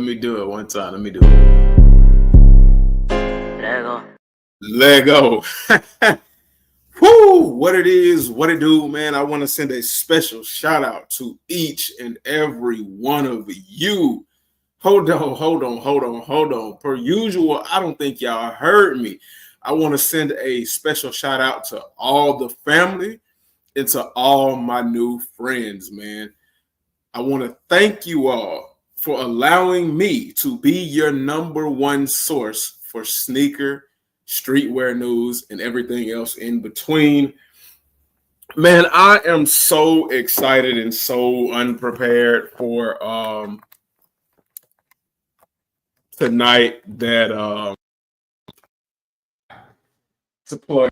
me do it one time. Let me do it. Lego. Whoo! What it is, what it do, man. I want to send a special shout out to each and every one of you. Hold on. Per usual, I don't think y'all heard me. I want to send a special shout out to all the family and to all my new friends, man. I want to thank you all for allowing me to be your number one source for sneaker, streetwear news, and everything else in between. Man, I am so excited and so unprepared for tonight that to plug.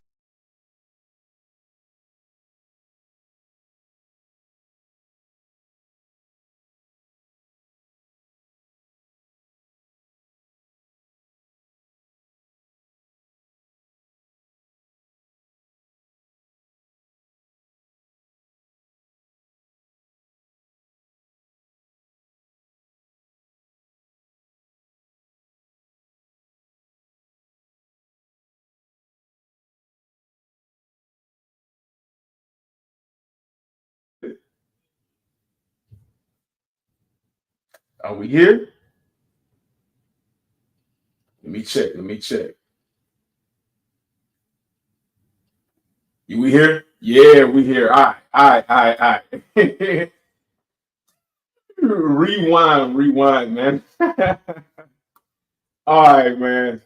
Are we here? Let me check. We here? Yeah, we here. All right. Rewind, man. All right, man.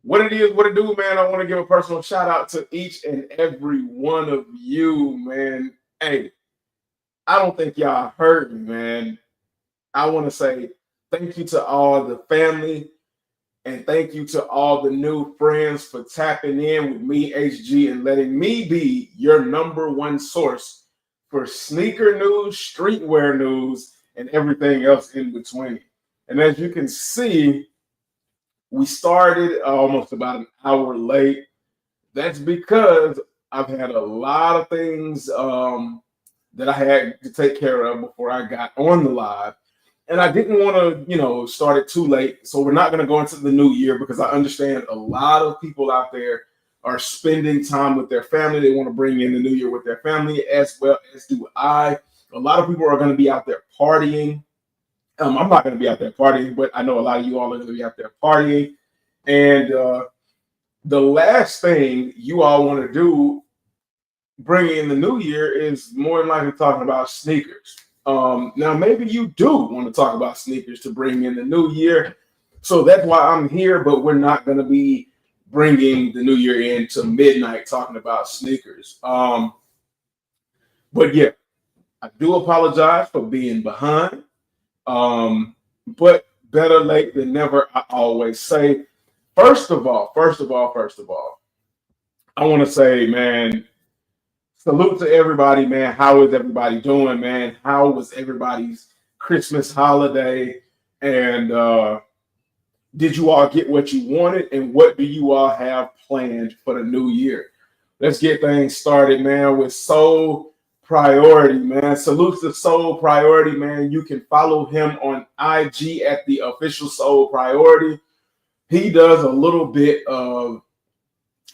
What it is, what it do, man. I want to give a personal shout out to each and every one of you, man. Hey, I don't think y'all heard me, man. I want to say thank you to all the family and thank you to all the new friends for tapping in with me, HG, and letting me be your number one source for sneaker news, streetwear news, and everything else in between. And as you can see, we started almost about an hour late. That's because I've had a lot of things that I had to take care of before I got on the live. And I didn't want to, start it too late. So we're not going to go into the new year because I understand a lot of people out there are spending time with their family. They want to bring in the new year with their family as well as do I. A lot of people are going to be out there partying. I'm not going to be out there partying, but I know a lot of you all are going to be out there partying. And the last thing you all want to do bringing in the new year is more than likely talking about sneakers. Now, maybe you do want to talk about sneakers to bring in the new year. So that's why I'm here, but we're not going to be bringing the new year in to midnight talking about sneakers. But yeah, I do apologize for being behind. But better late than never, I always say. First of all, I want to say, man, salute to everybody, man. How is everybody doing, man? How was everybody's Christmas holiday? And did you all get what you wanted? And what do you all have planned for the new year? Let's get things started, man, with Soul Priority, man. Salute to Soul Priority, man. You can follow him on IG at the official Soul Priority. He does a little bit of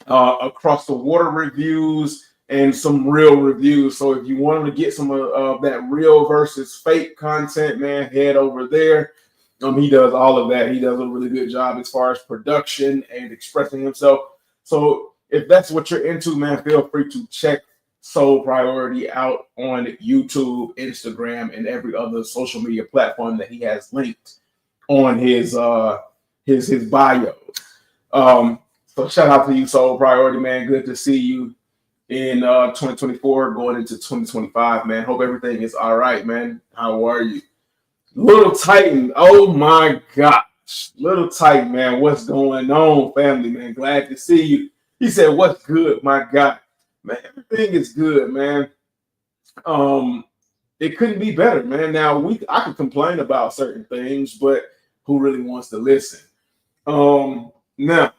across the water reviews and some real reviews. So if you want to get some of that real versus fake content, man, head over there. He does all of that. He does a really good job as far as production and expressing himself. So if that's what you're into, man, feel free to check Soul Priority out on YouTube, Instagram, and every other social media platform that he has linked on his bio. So shout out to you, Soul Priority, man. Good to see you in 2024 going into 2025, man. Hope everything is all right, man. How are you? Little Titan, oh my gosh. Little Titan, man. What's going on, family, man? Glad to see you. He said, what's good, my God? Man, everything is good, man. It couldn't be better, man. Now, I could complain about certain things, but who really wants to listen? Now,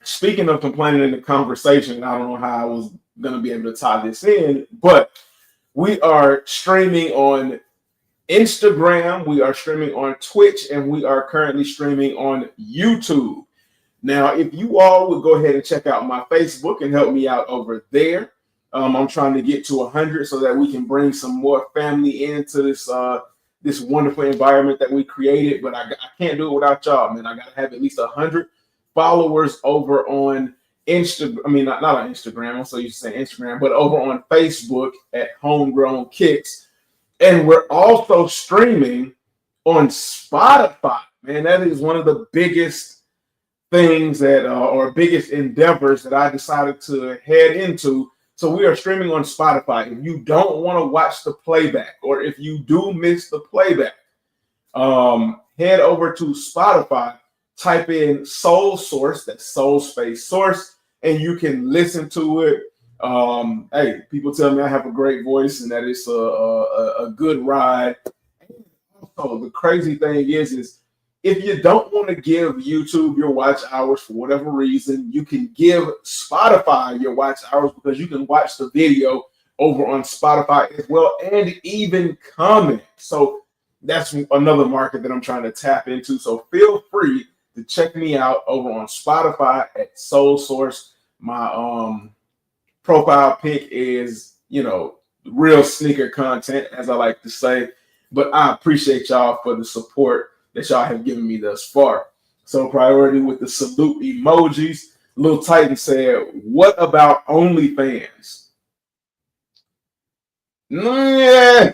speaking of complaining in the conversation, I don't know how I was going to be able to tie this in, but we are streaming on Instagram, we are streaming on Twitch, and we are currently streaming on YouTube. Now, if you all would go ahead and check out my Facebook and help me out over there. I'm trying to get to 100 so that we can bring some more family into this wonderful environment that we created. But I can't do it without y'all, man. I got to have at least 100 followers over on Instagram. I mean, not on Instagram. I'm so used to saying Instagram, but over on Facebook at Homegrown Kicks. And we're also streaming on Spotify. Man, that is one of the biggest things that or biggest endeavors that I decided to head into. So we are streaming on Spotify. If you don't want to watch the playback, or if you do miss the playback, head over to Spotify, type in Soul Source, that's Soul Space Source, and you can listen to it. Hey, people tell me I have a great voice and that it's a good ride. Also, the crazy thing is if you don't want to give YouTube your watch hours for whatever reason, you can give Spotify your watch hours because you can watch the video over on Spotify as well and even comment. So that's another market that I'm trying to tap into. So feel free to check me out over on Spotify at Soul Source. My profile pic is, real sneaker content, as I like to say. But I appreciate y'all for the support that y'all have given me thus far. So priority with the salute emojis. Lil Titan said, what about OnlyFans? Yeah.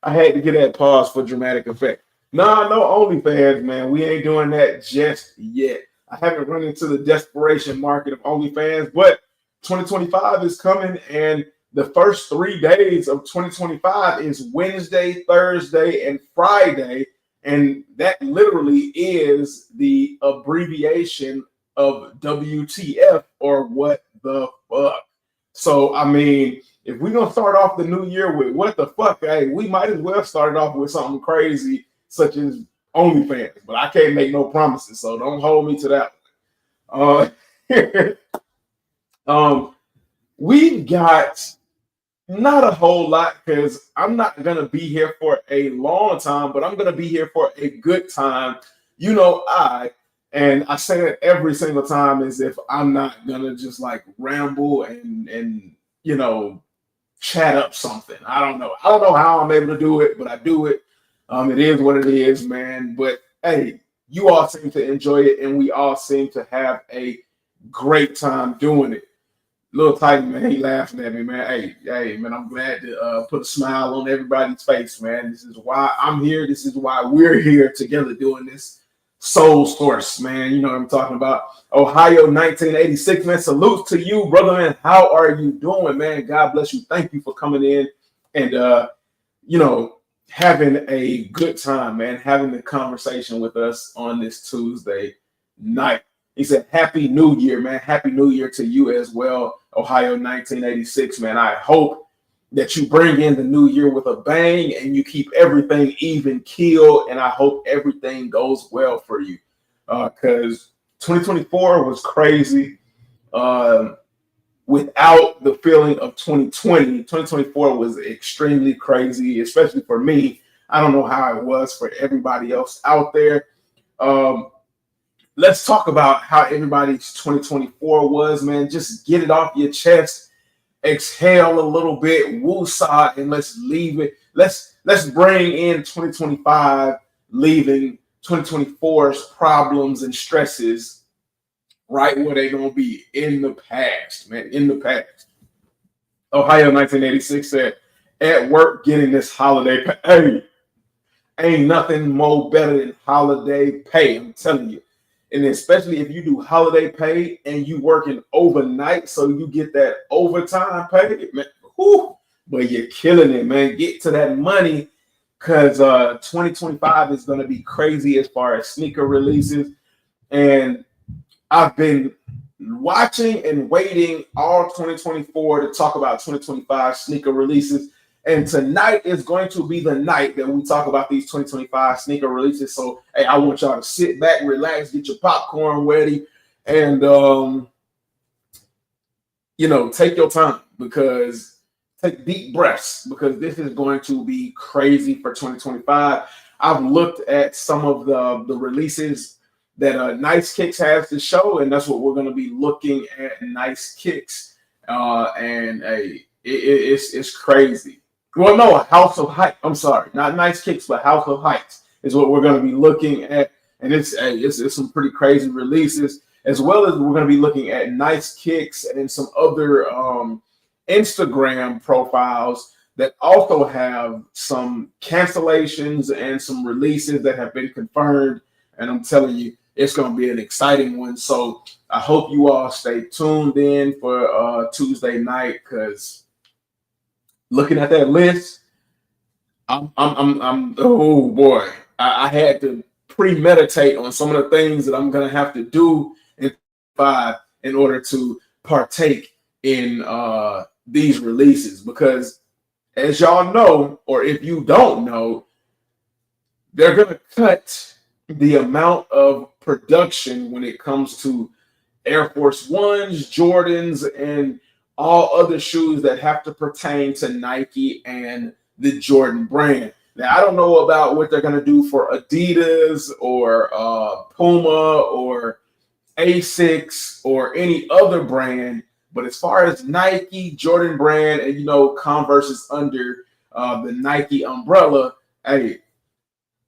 I had to get that pause for dramatic effect. Nah, no OnlyFans, man. We ain't doing that just yet. I haven't run into the desperation market of OnlyFans, but 2025 is coming, and the first 3 days of 2025 is Wednesday, Thursday, and Friday. And that literally is the abbreviation of WTF, or what the fuck. So, I mean, if we're going to start off the new year with what the fuck, hey, we might as well start it off with something crazy such as OnlyFans. But I can't make no promises, so don't hold me to that. We've got not a whole lot because I'm not going to be here for a long time, but I'm going to be here for a good time. And I say that every single time as if I'm not going to just like ramble and chat up something. I don't know how I'm able to do it, but I do it. It is what it is, man. But hey, you all seem to enjoy it, and we all seem to have a great time doing it. Lil Titan, man, he laughing at me, man. Hey, man, I'm glad to put a smile on everybody's face, man. This is why I'm here. This is why we're here together doing this Soul Source, man. You know what I'm talking about. Ohio 1986, man. Salutes to you, brother, man. How are you doing, man? God bless you. Thank you for coming in and, having a good time, man. Having the conversation with us on this Tuesday night. He said, Happy New Year, man. Happy New Year to you as well, Ohio 1986, man. I hope that you bring in the new year with a bang and you keep everything even keel, and I hope everything goes well for you because 2024 was crazy without the feeling of 2020. 2024 was extremely crazy, especially for me. I don't know how it was for everybody else out there. Let's talk about how everybody's 2024 was, man. Just get it off your chest, exhale a little bit, woosah, and let's leave it. Let's bring in 2025, leaving 2024's problems and stresses right where they're gonna be, in the past, man. In the past. Ohio 1986 said, at work getting this holiday pay. Hey, ain't nothing more better than holiday pay, I'm telling you. And especially if you do holiday pay and you working overnight, so you get that overtime pay, man. Whew, but you're killing it, man. Get to that money because 2025 is going to be crazy as far as sneaker releases. And I've been watching and waiting all 2024 to talk about 2025 sneaker releases. And tonight is going to be the night that we talk about these 2025 sneaker releases. So, hey, I want y'all to sit back, relax, get your popcorn ready, and, take your time because take deep breaths because this is going to be crazy for 2025. I've looked at some of the releases that Nice Kicks has to show, and that's what we're going to be looking at. Nice Kicks, and it's crazy. Well, no, House of Heights. I'm sorry, not Nice Kicks, but House of Heights is what we're going to be looking at, and it's some pretty crazy releases, as well as we're going to be looking at Nice Kicks and some other Instagram profiles that also have some cancellations and some releases that have been confirmed. And I'm telling you, it's going to be an exciting one. So I hope you all stay tuned in for Tuesday night, because looking at that list, I'm oh boy, I had to premeditate on some of the things that I'm going to have to do in 5 in order to partake in these releases, because as y'all know, or if you don't know, they're going to cut the amount of production when it comes to Air Force Ones, Jordans, and all other shoes that have to pertain to Nike and the Jordan brand. Now, I don't know about what they're going to do for Adidas or Puma or Asics or any other brand. But as far as Nike, Jordan brand, and Converse is under the Nike umbrella, hey,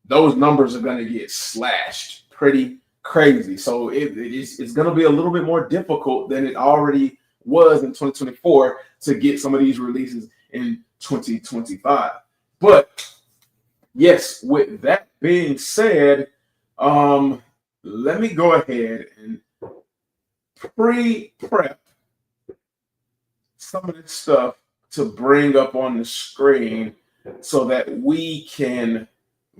those numbers are going to get slashed pretty crazy. So it's going to be a little bit more difficult than it already was in 2024 to get some of these releases in 2025. But yes, with that being said, let me go ahead and pre-prep some of this stuff to bring up on the screen so that we can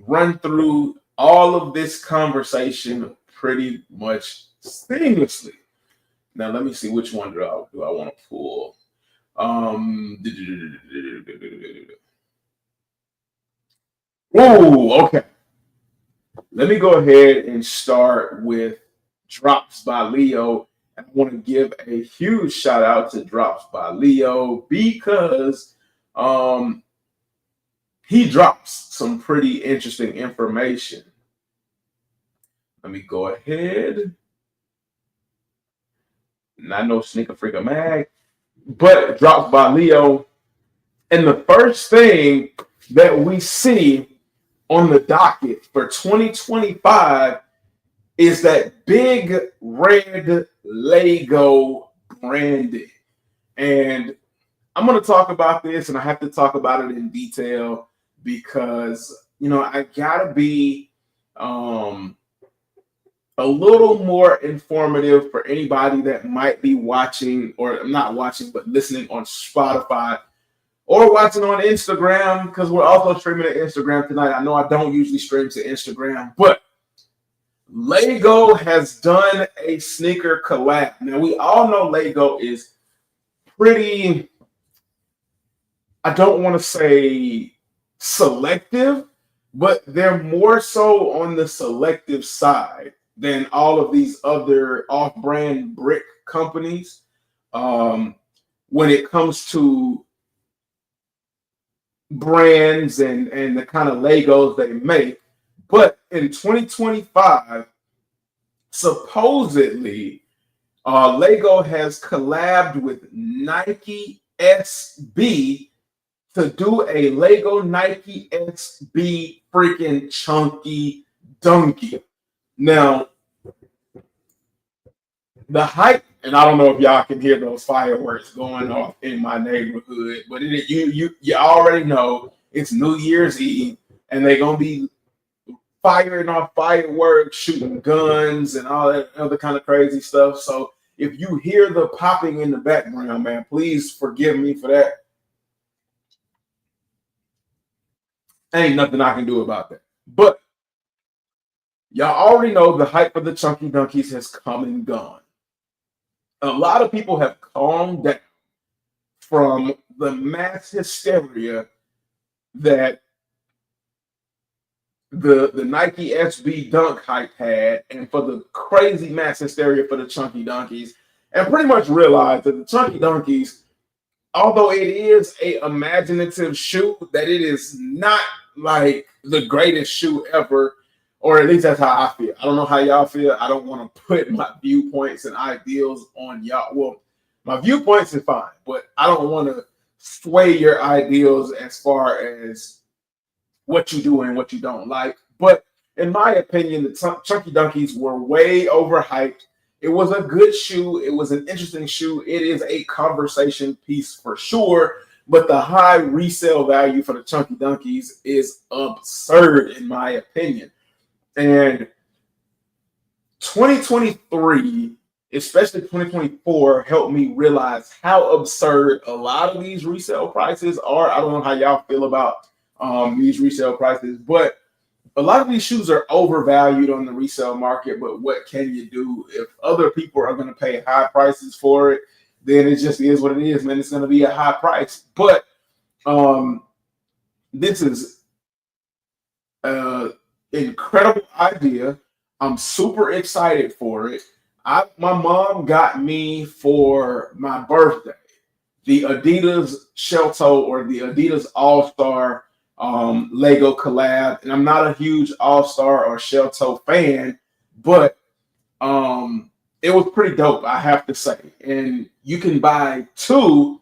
run through all of this conversation pretty much seamlessly. Now, let me see, which one do I want to pull? Oh, okay. Let me go ahead and start with Drops by Leo. I want to give a huge shout out to Drops by Leo because he drops some pretty interesting information. Let me go ahead. Not no Sneaker Freaker Mag, but Drops by Leo. And the first thing that we see on the docket for 2025 is that big red Lego branding. And I'm going to talk about this, and I have to talk about it in detail because, I got to be a little more informative for anybody that might be watching, or not watching, but listening on Spotify or watching on Instagram, because we're also streaming to Instagram tonight. I know I don't usually stream to Instagram, but Lego has done a sneaker collab. Now, we all know Lego is pretty, I don't want to say selective, but they're more so on the selective side than all of these other off-brand brick companies when it comes to brands and the kind of Legos they make. But in 2025, supposedly, Lego has collabed with Nike SB to do a Lego Nike SB freaking Chunky Dunky. Now, the hype, and I don't know if y'all can hear those fireworks going off in my neighborhood, but you already know it's New Year's Eve, and they're gonna be firing off fireworks, shooting guns, and all that other kind of crazy stuff. So if you hear the popping in the background, man, please forgive me for that. Ain't nothing I can do about that. But y'all already know the hype of the Chunky Dunkies has come and gone. A lot of people have calmed down from the mass hysteria that the Nike SB Dunk hype had, and for the crazy mass hysteria for the Chunky Dunkies, and pretty much realized that the Chunky Dunkies although it is a imaginative shoe, that it is not like the greatest shoe ever, or at least that's how I feel. I don't know how y'all feel. I don't want to put my viewpoints and ideals on y'all. Well, my viewpoints is fine, but I don't want to sway your ideals as far as what you do and what you don't like. But in my opinion, the Chunky Dunkies were way overhyped. It was a good shoe. It was an interesting shoe. It is a conversation piece for sure. But the high resale value for the Chunky Dunkies is absurd, in my opinion. And 2023, especially 2024, helped me realize how absurd a lot of these resale prices are. I don't know how y'all feel about these resale prices, but a lot of these shoes are overvalued on the resale market. But what can you do? If other people are going to pay high prices for it, then it just is what it is, man. It's going to be a high price. But this is an incredible idea. I'm super excited for it. My mom got me for my birthday the Adidas Shell Toe or the Adidas All-Star Lego collab. And I'm not a huge All-Star or Shell Toe fan, but it was pretty dope, I have to say. And you can buy two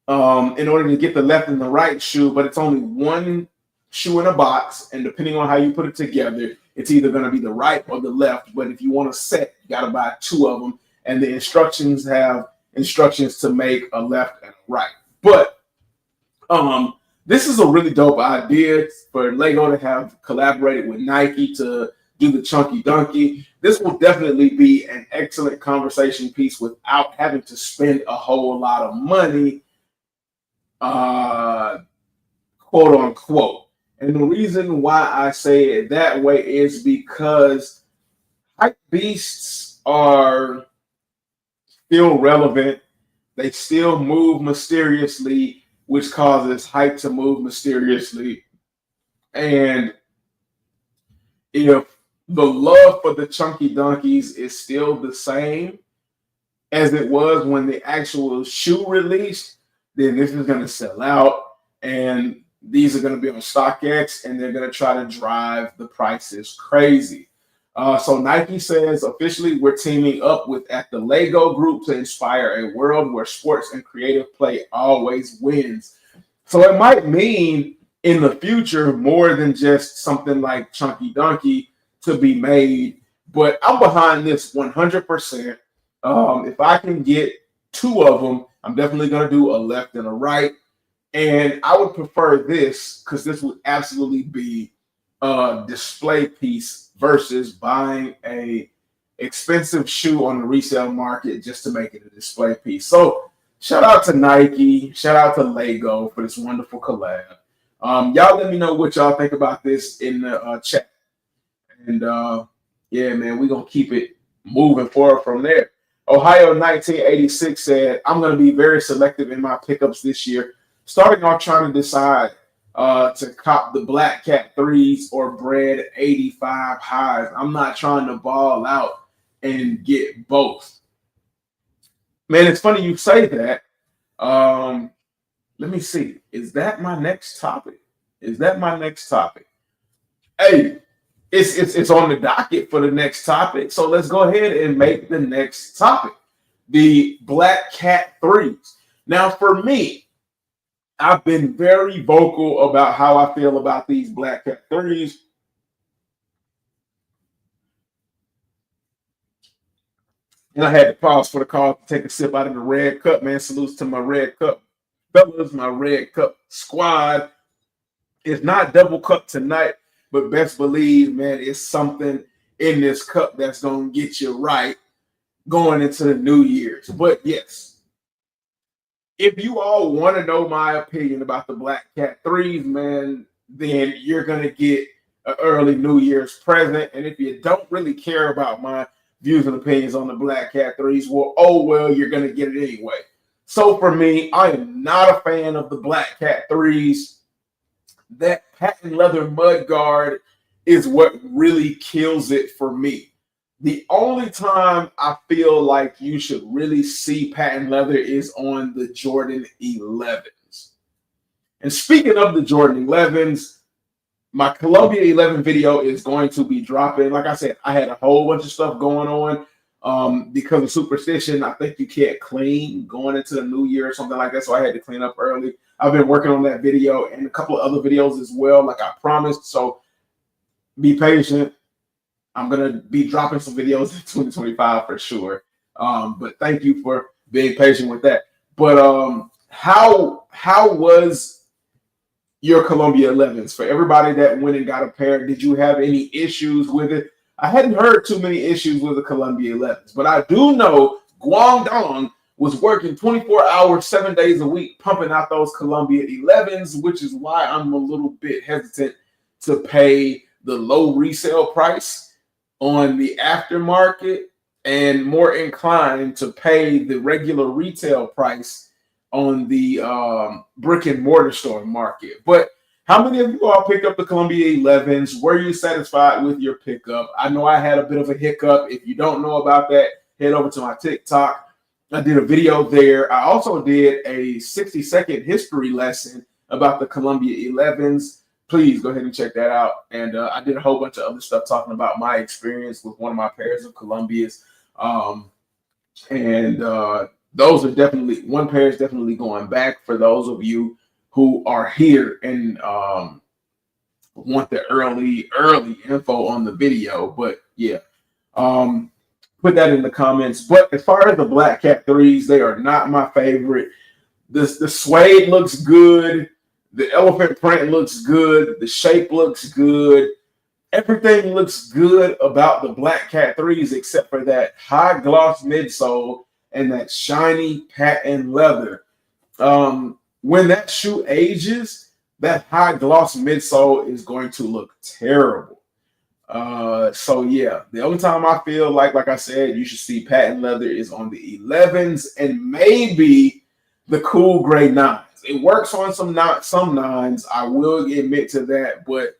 in order to get the left and the right shoe, but it's only one shoe in a box. And depending on how you put it together, it's either going to be the right or the left. But if you want a set, you got to buy two of them. And the instructions have instructions to make a left and a right. But this is a really dope idea for Lego to have collaborated with Nike to do the Chunky Dunky. This will definitely be an excellent conversation piece without having to spend a whole lot of money, quote unquote. And the reason why I say it that way is because hype beasts are still relevant. They still move mysteriously, which causes hype to move mysteriously. And if the love for the Chunky Dunkies is still the same as it was when the actual shoe released, then this is going to sell out. And these are going to be on StockX, and they're going to try to drive the prices crazy. So Nike says officially we're teaming up with at the Lego Group to inspire a world where sports and creative play always wins. So it might mean in the future more than just something like Chunky Dunky to be made. But I'm behind this 100%. If I can get two of them, I'm definitely going to do a left and a right. And I would prefer this because this would absolutely be a display piece versus buying a expensive shoe on the resale market just to make it a display piece. So shout out to Nike, shout out to Lego for this wonderful collab. Y'all let me know what y'all think about this in the chat. And yeah, man, we're going to keep it moving forward from there. Ohio 1986 said, I'm going to be very selective in my pickups this year. Starting off trying to decide to cop the Black Cat 3s or Bread 85 highs. I'm not trying to ball out and get both. Man, it's funny you say that. Let me see. Is that my next topic? Hey, it's on the docket for the next topic. So let's go ahead and make the next topic. The Black Cat 3s. Now, for me, I've been very vocal about how I feel about these Black Cat 3s. And I had to pause for the call to take a sip out of the Red Cup, man. Salutes to my Red Cup fellas, my Red Cup squad. It's not double cup tonight, but best believe, man, it's something in this cup that's going to get you right going into the New Year's. But yes, if you all want to know my opinion about the Black Cat 3s, man, then you're going to get an early New Year's present. And if you don't really care about my views and opinions on the Black Cat 3s, well, you're going to get it anyway. So for me, I am not a fan of the Black Cat 3s. That patent leather mud guard is what really kills it for me. The only time I feel like you should really see patent leather is on the Jordan 11s. And speaking of the Jordan 11s, my Columbia 11 video is going to be dropping. Like I said, I had a whole bunch of stuff going on because of superstition. I think you can't clean going into the new year or something like that, so I had to clean up early. I've been working on that video and a couple of other videos as well, like I promised. So be patient. I'm gonna be dropping some videos in 2025 for sure. But thank you for being patient with that. But how was your Columbia 11s? For everybody that went and got a pair, did you have any issues with it? I hadn't heard too many issues with the Columbia 11s, but I do know Guangdong was working 24 hours, 7 days a week, pumping out those Columbia 11s, which is why I'm a little bit hesitant to pay the low resale price on the aftermarket and more inclined to pay the regular retail price on the brick and mortar store market. But how many of you all picked up the Columbia 11s? Were you satisfied with your pickup? I know I had a bit of a hiccup. If you don't know about that, head over to my TikTok. I did a video there. I also did a 60-second history lesson about the Columbia 11s. Please go ahead and check that out. And I did a whole bunch of other stuff talking about my experience with one of my pairs of Columbias. Those are definitely, one pair is definitely going back for those of you who are here and want the early info on the video. But yeah, put that in the comments. But as far as the Black Cat 3s, they are not my favorite. The suede looks good. The elephant print looks good. The shape looks good. Everything looks good about the Black Cat 3s except for that high gloss midsole and that shiny patent leather. When that shoe ages, that high gloss midsole is going to look terrible. So yeah, the only time I feel like I said, you should see patent leather is on the 11s and maybe the cool gray 9s. It works on some 9s. I will admit to that, but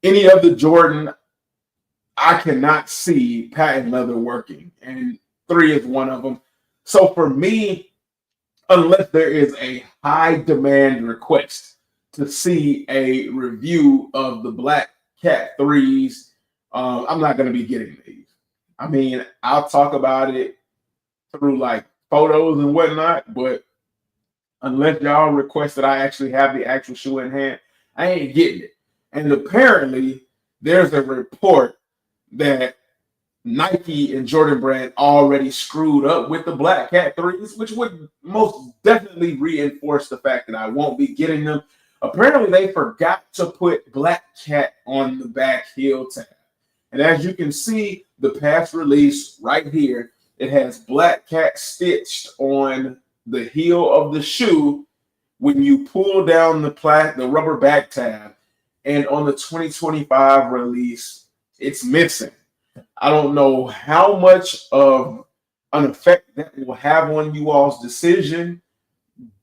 any of the Jordan, I cannot see patent leather working, and 3 is one of them. So for me, unless there is a high demand request to see a review of the Black Cat 3s, I'm not going to be getting these. I mean, I'll talk about it through like photos and whatnot, but unless y'all request that I actually have the actual shoe in hand, I ain't getting it. And apparently, there's a report that Nike and Jordan Brand already screwed up with the Black Cat 3s, which would most definitely reinforce the fact that I won't be getting them. Apparently, they forgot to put Black Cat on the back heel tab. And as you can see, the past release right here, it has Black Cat stitched on the heel of the shoe when you pull down the rubber back tab. And on the 2025 release, it's missing. I don't know how much of an effect that will have on you all's decision,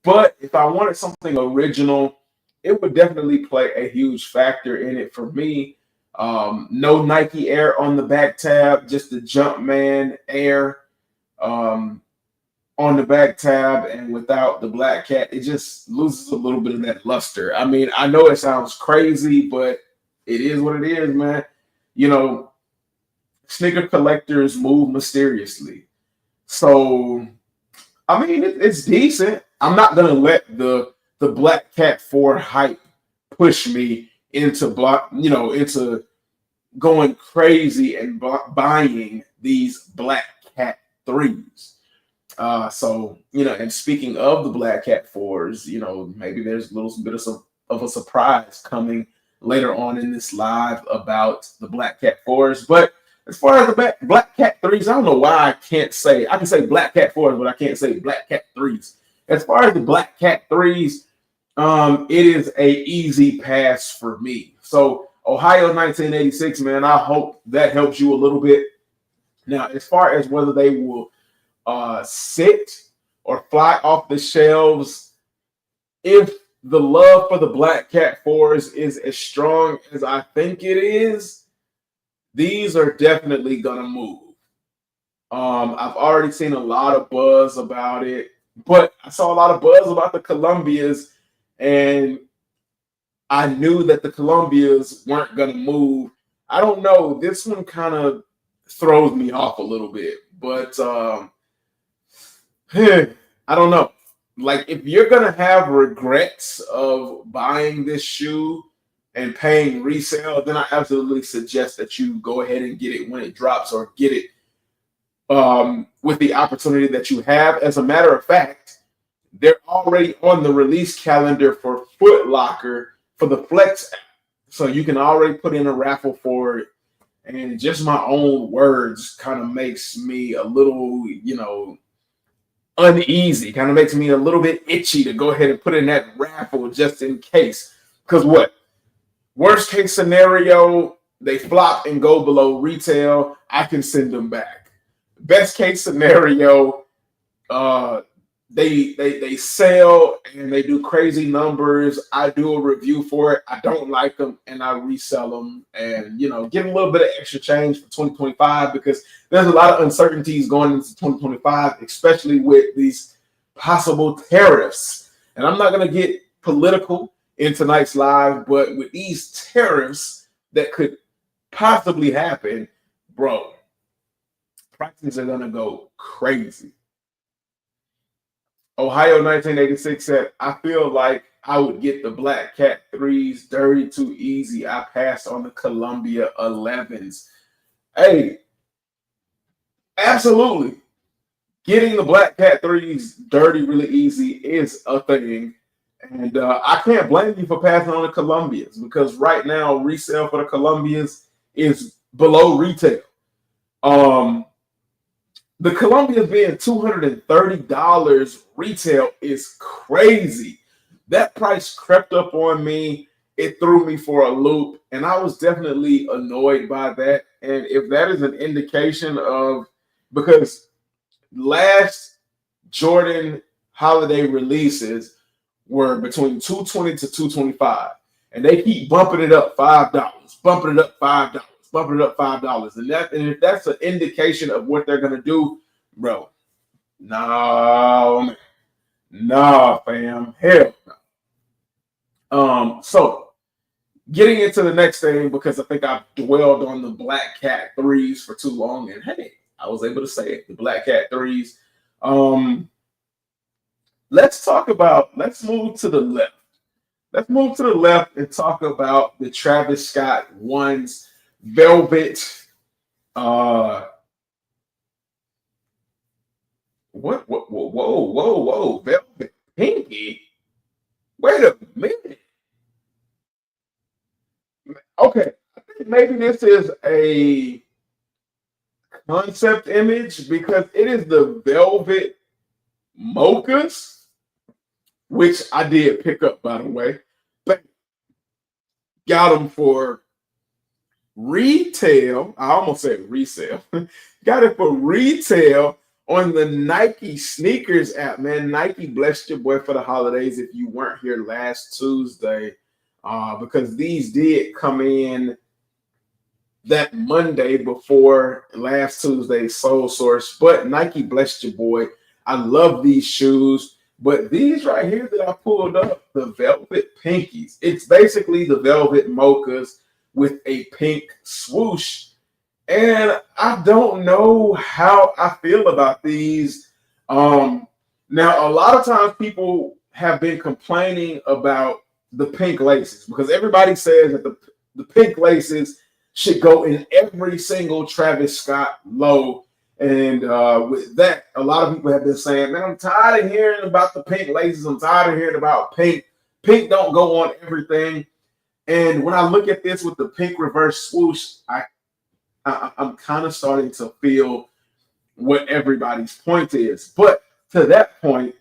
but if I wanted something original, it would definitely play a huge factor in it for me. No Nike Air on the back tab, just the Jumpman Air on the back tab, and without the Black Cat, it just loses a little bit of that luster. I mean, I know it sounds crazy, but it is what it is, man. You know, sneaker collectors move mysteriously. So, I mean, it's decent. I'm not gonna let the Black Cat 4 hype push me into into going crazy and buying these Black Cat 3s. So, and speaking of the Black Cat 4s, maybe there's a little bit of a surprise coming later on in this live about the Black Cat 4s. But as far as the Black Cat 3s, I don't know why I can say Black Cat 4s, but I can't say Black Cat 3s. As far as the Black Cat 3s, it is a easy pass for me. So Ohio 1986, man, I hope that helps you a little bit. Now, as far as whether they will sit or fly off the shelves, if the love for the Black Cat 4s is as strong as I think it is, these are definitely gonna move. I've already seen a lot of buzz about it, but I saw a lot of buzz about the Columbias, and I knew that the Columbias weren't gonna move. I don't know. This one kind of throws me off a little bit, but I don't know. Like, if you're gonna have regrets of buying this shoe and paying resale, then I absolutely suggest that you go ahead and get it when it drops, or get it with the opportunity that you have. As a matter of fact, they're already on the release calendar for Foot Locker for the Flex app, so you can already put in a raffle for it. And just my own words kind of makes me a little, uneasy. Kind of makes me a little bit itchy to go ahead and put in that raffle just in case. Because what? Worst case scenario, they flop and go below retail. I can send them back. Best case scenario, they sell and they do crazy numbers. I do a review for it. I don't like them, and I resell them, and get a little bit of extra change for 2025, because there's a lot of uncertainties going into 2025, especially with these possible tariffs. And I'm not going to get political in tonight's live, but with these tariffs that could possibly happen, bro, prices are going to go crazy. Ohio 1986 said, I feel like I would get the Black Cat 3s dirty too easy. I passed on the Columbia 11s. Hey, absolutely. Getting the Black Cat 3s dirty really easy is a thing. And I can't blame you for passing on the Columbias, because right now resale for the Columbias is below retail. The Columbias being $230 retail is crazy. That price crept up on me. It threw me for a loop, and I was definitely annoyed by that. And if that is an indication of, because last Jordan holiday releases were between $220 to $225, and they keep bumping it up $5, bumping it up $5. Bumping it up $5, and if that's an indication of what they're gonna do, bro, no, fam, hell no. So getting into the next thing, because I think I've dwelled on the Black Cat 3s for too long, and hey, I was able to say it, the Black Cat 3s. Let's move to the left. Let's move to the left and talk about the Travis Scott 1s. Velvet, whoa, Velvet Pinky. Wait a minute. Okay, I think maybe this is a concept image, because it is the Velvet Mochas, which I did pick up, by the way. But got them for retail. I almost said resale. Got it for retail on the Nike sneakers app, man. Nike blessed your boy for the holidays if you weren't here last Tuesday, because these did come in that Monday before last Tuesday's Soul Source. But Nike blessed your boy. I love these shoes. But these right here that I pulled up, the Velvet Pinkies, it's basically the Velvet Mochas with a pink swoosh. And I don't know how I feel about these. Now, a lot of times people have been complaining about the pink laces, because everybody says that the pink laces should go in every single Travis Scott low. And with that, a lot of people have been saying, man, I'm tired of hearing about the pink laces. I'm tired of hearing about pink. Pink don't go on everything. And when I look at this with the pink reverse swoosh, I'm kind of starting to feel what everybody's point is. But to that point,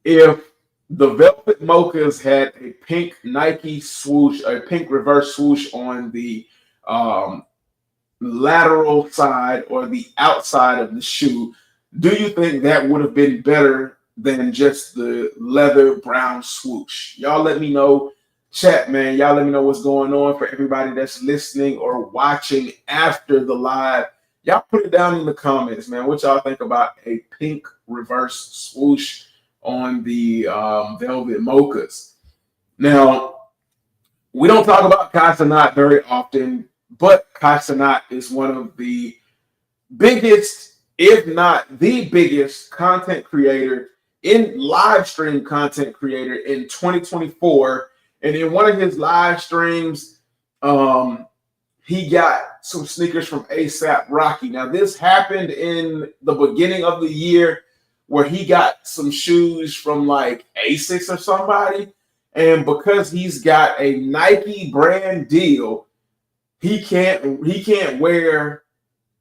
if the Velvet Mochas had a pink Nike swoosh, a pink reverse swoosh on the lateral side or the outside of the shoe, do you think that would have been better than just the leather brown swoosh? Y'all let me know. Chat, man, y'all let me know what's going on. For everybody that's listening or watching after the live, y'all put it down in the comments, man. What y'all think about a pink reverse swoosh on the velvet mochas? Now, we don't talk about Kai Cenat very often, but Kai Cenat is one of the biggest, if not the biggest, content creator in live stream content creator in 2024. And in one of his live streams, he got some sneakers from ASAP Rocky. Now, this happened in the beginning of the year where he got some shoes from like Asics or somebody. And because he's got a Nike brand deal, he can't wear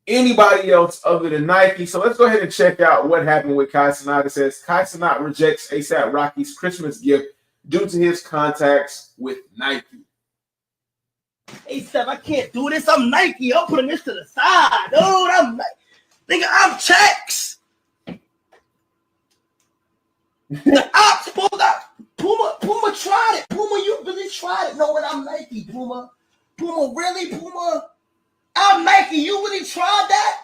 anybody else other than Nike. So let's go ahead and check out what happened with Kai Cenat. It says Kai Cenat rejects ASAP Rocky's Christmas gift due to his contacts with Nike. ASAP, I can't do this. I'm Nike. I'm putting this to the side, dude. I'm checks. The ops pulled up. Puma tried it. Puma, you really tried it. Knowing I'm Nike, Puma. Puma, really? Puma? I'm Nike. You really tried that?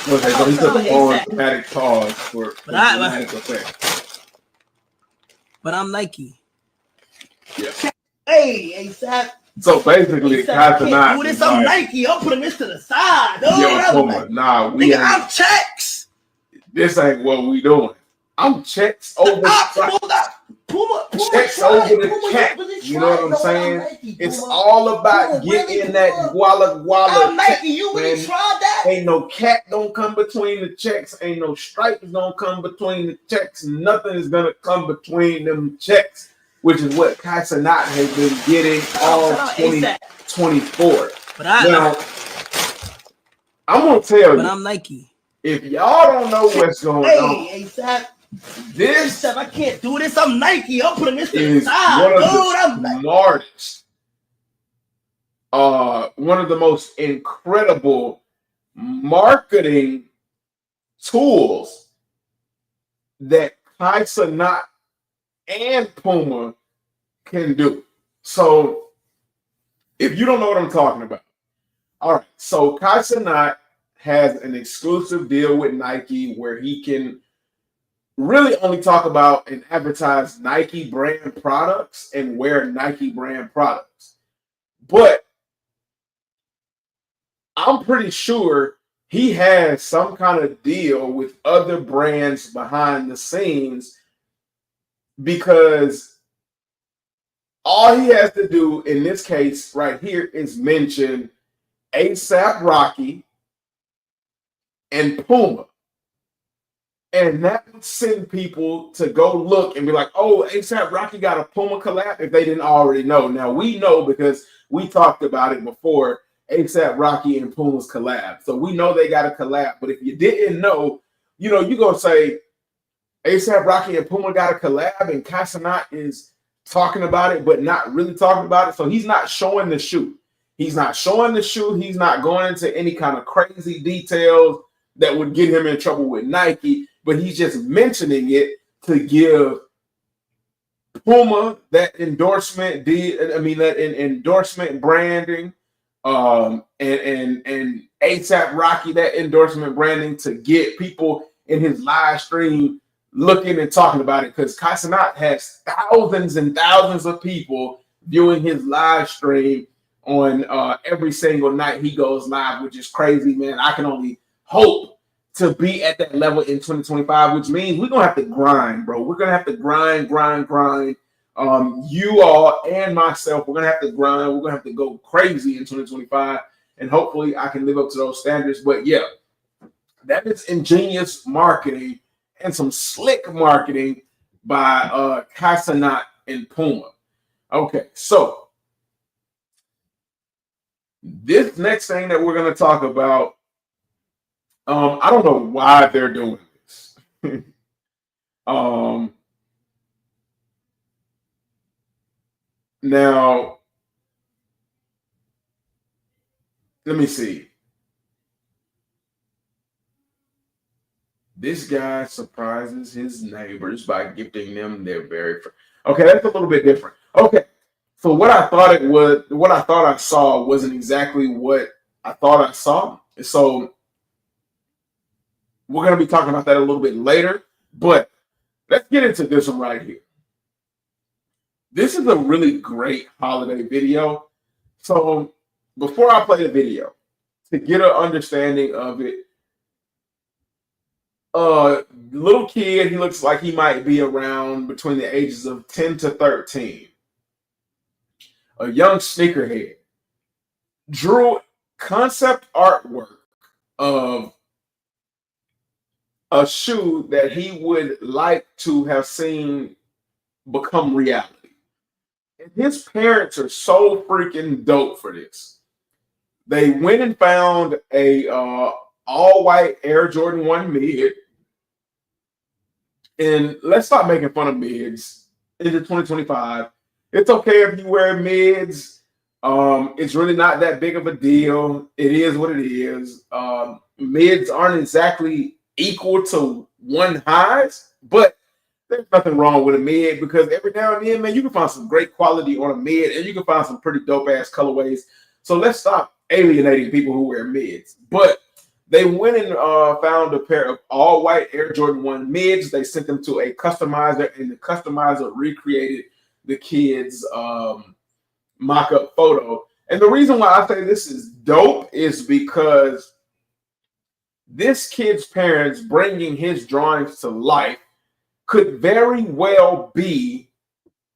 Okay, so he took a dramatic pause for dramatic effect. But I'm Nike. Yeah. Hey, ASAP. So basically, Kai Cenat do this. I'm Nike. I'm putting this to the side, dude. Yo, Puma, nah, we ain't. I'm checks. This ain't what we doing. I'm checks over the Puma checks over the cat. You know what I'm saying? Nike, it's all about getting that guala. I'm Nike. You really tried that? Ain't no cat gonna come between the checks. Ain't no stripes gonna come between the checks. Nothing is gonna come between them checks, which is what Kai Cenat has been getting all 2024. But now, I'm gonna tell you. But I'm Nike. If y'all don't know what's going on, ASAP. This I can't do this. I'm Nike. I'm putting this to the is side, one of dude. the smartest, one of the most incredible marketing tools that Kai Cenat and Puma can do. So, if you don't know what I'm talking about, all right. So Kai Cenat has an exclusive deal with Nike where he can really only talk about and advertise Nike brand products and wear Nike brand products. But I'm pretty sure he has some kind of deal with other brands behind the scenes, because all he has to do in this case right here is mention ASAP Rocky and Puma. And that would send people to go look and be like, oh, ASAP Rocky got a Puma collab, if they didn't already know. Now, we know because we talked about it before, ASAP Rocky and Puma's collab. So we know they got a collab. But if you didn't know, you're going to say ASAP Rocky and Puma got a collab and Kai Cenat is talking about it, but not really talking about it. So he's not showing the shoe. He's not showing the shoe. He's not going into any kind of crazy details that would get him in trouble with Nike, but he's just mentioning it to give Puma that endorsement, endorsement branding, and ASAP Rocky that endorsement branding to get people in his live stream looking and talking about it, because Kai Cenat has thousands and thousands of people viewing his live stream on every single night he goes live, which is crazy, man. I can only hope to be at that level in 2025, which means we're gonna have to grind, bro. We're gonna have to grind. You all and myself, we're gonna have to grind. We're gonna have to go crazy in 2025, and hopefully I can live up to those standards. But yeah, that is ingenious marketing and some slick marketing by Kai Cenat and Puma. Okay, so this next thing that we're gonna talk about, I don't know why they're doing this. Now, let me see. This guy surprises his neighbors by gifting them their very first. Okay, that's a little bit different. Okay, so what I thought it was, what I thought I saw wasn't exactly what I thought I saw. So we're gonna be talking about that a little bit later. But let's get into this one right here. This is a really great holiday video. So before I play the video, to get an understanding of it, little kid, he looks like he might be around between the ages of 10 to 13. A young sneakerhead drew concept artwork of a shoe that he would like to have seen become reality. And his parents are so freaking dope for this. They went and found a all white Air Jordan 1 mid. And let's stop making fun of mids into 2025. It's okay if you wear mids. It's really not that big of a deal. It is what it is. Mids aren't exactly equal to one highs, but there's nothing wrong with a mid because every now and then, man, you can find some great quality on a mid and you can find some pretty dope ass colorways. So let's stop alienating people who wear mids. But they went and found a pair of all white Air Jordan 1 mids. They sent them to a customizer, and the customizer recreated the kid's mock-up photo. And the reason why I say this is dope is because this kid's parents bringing his drawings to life could very well be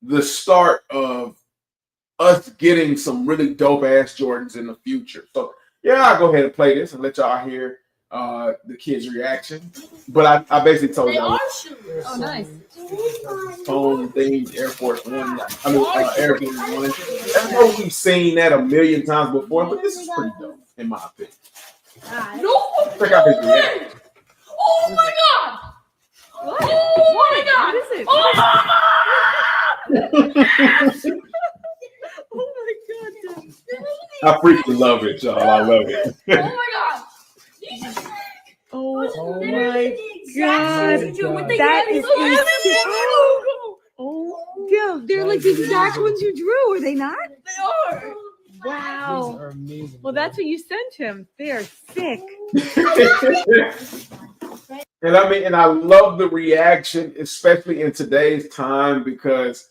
the start of us getting some really dope ass Jordans in the future. So yeah, I'll go ahead and play this and let y'all hear the kid's reaction. But I basically told y'all. Oh, nice. Phone themed Air Force One. I mean, Air Jordan 1. I know we've seen that a million times before, but this is pretty dope, in my opinion. No! Check out his reaction. Oh my god! What? Oh my god! What is it? Oh my god! Oh my god. I freaking love it, y'all. I love it. Oh my god! Oh They're my the exact same picture with the That yellow is logo. Oh, yeah, they're like the exact ones you drew, are they not? They are. Wow. These are amazing. Well, that's what you sent him. They are sick. And I mean, and I love the reaction, especially in today's time, because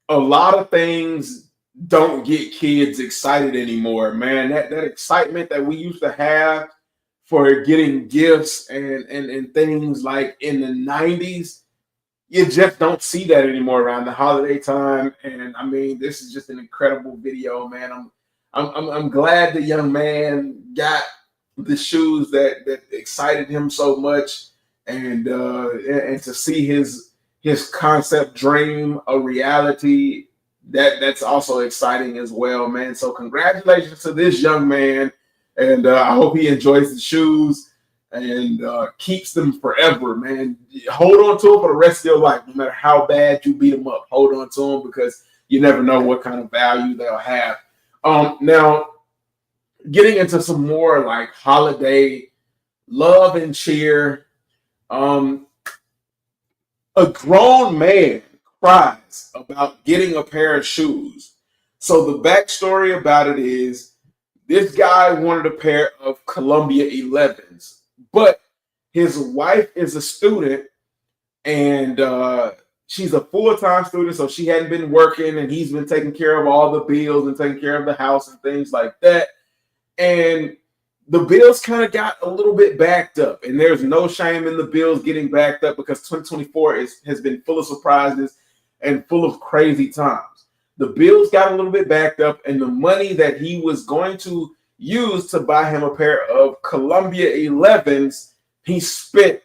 a lot of things don't get kids excited anymore, man. That excitement that we used to have for getting gifts and things like in the 90s, you just don't see that anymore around the holiday time. And I mean, this is just an incredible video, man. I'm glad the young man got the shoes that excited him so much, and to see his concept dream a reality, that's also exciting as well, man. So congratulations to this young man, and I hope he enjoys the shoes and keeps them forever, man. Hold on to them for the rest of your life, no matter how bad you beat them up. Hold on to them because you never know what kind of value they'll have. Now, getting into some more like holiday love and cheer. A grown man cries about getting a pair of shoes. So the backstory about it is this guy wanted a pair of Columbia 11s, but his wife is a student and she's a full-time student, so she hadn't been working, and he's been taking care of all the bills and taking care of the house and things like that. And the bills kind of got a little bit backed up, and there's no shame in the bills getting backed up because 2024 has been full of surprises and full of crazy times. The bills got a little bit backed up, and the money that he was going to use to buy him a pair of Columbia 11s, he spent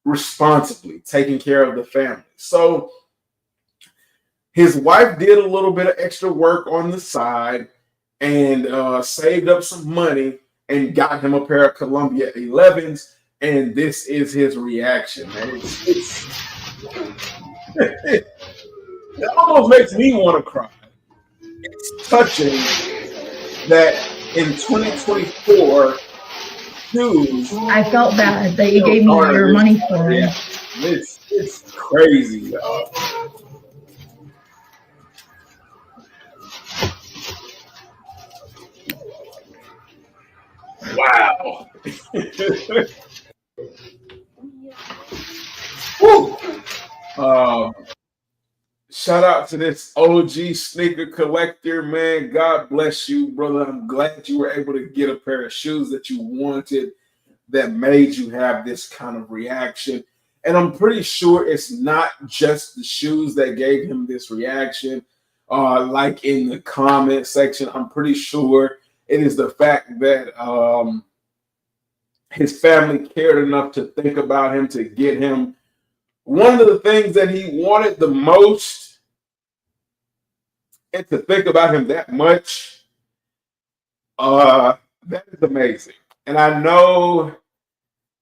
responsibly taking care of the family. So his wife did a little bit of extra work on the side and saved up some money and got him a pair of Columbia 11s, and this is his reaction, man. It almost makes me want to cry. It's touching that in 2024 shoes. I felt bad that you gave me your money for it. Yeah, it's crazy, y'all. Wow. Woo. Shout out to this OG sneaker collector, man. God bless you, brother. I'm glad you were able to get a pair of shoes that you wanted that made you have this kind of reaction. And I'm pretty sure it's not just the shoes that gave him this reaction. Like in the comment section, I'm pretty sure it is the fact that his family cared enough to think about him, to get him one of the things that he wanted the most, and to think about him that much. That is amazing. And I know,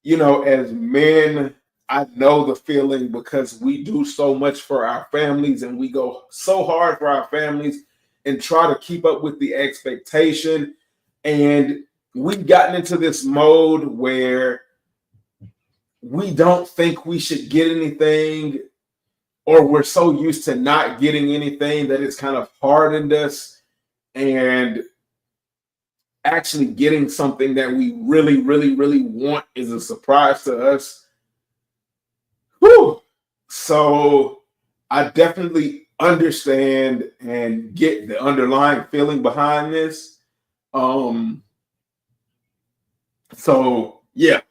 you know, as men, I know the feeling because we do so much for our families and we go so hard for our families and try to keep up with the expectation. And we've gotten into this mode where we don't think we should get anything, or we're so used to not getting anything that it's kind of hardened us. And actually getting something that we really, really, really want is a surprise to us. Whew. So I definitely understand and get the underlying feeling behind this. So yeah,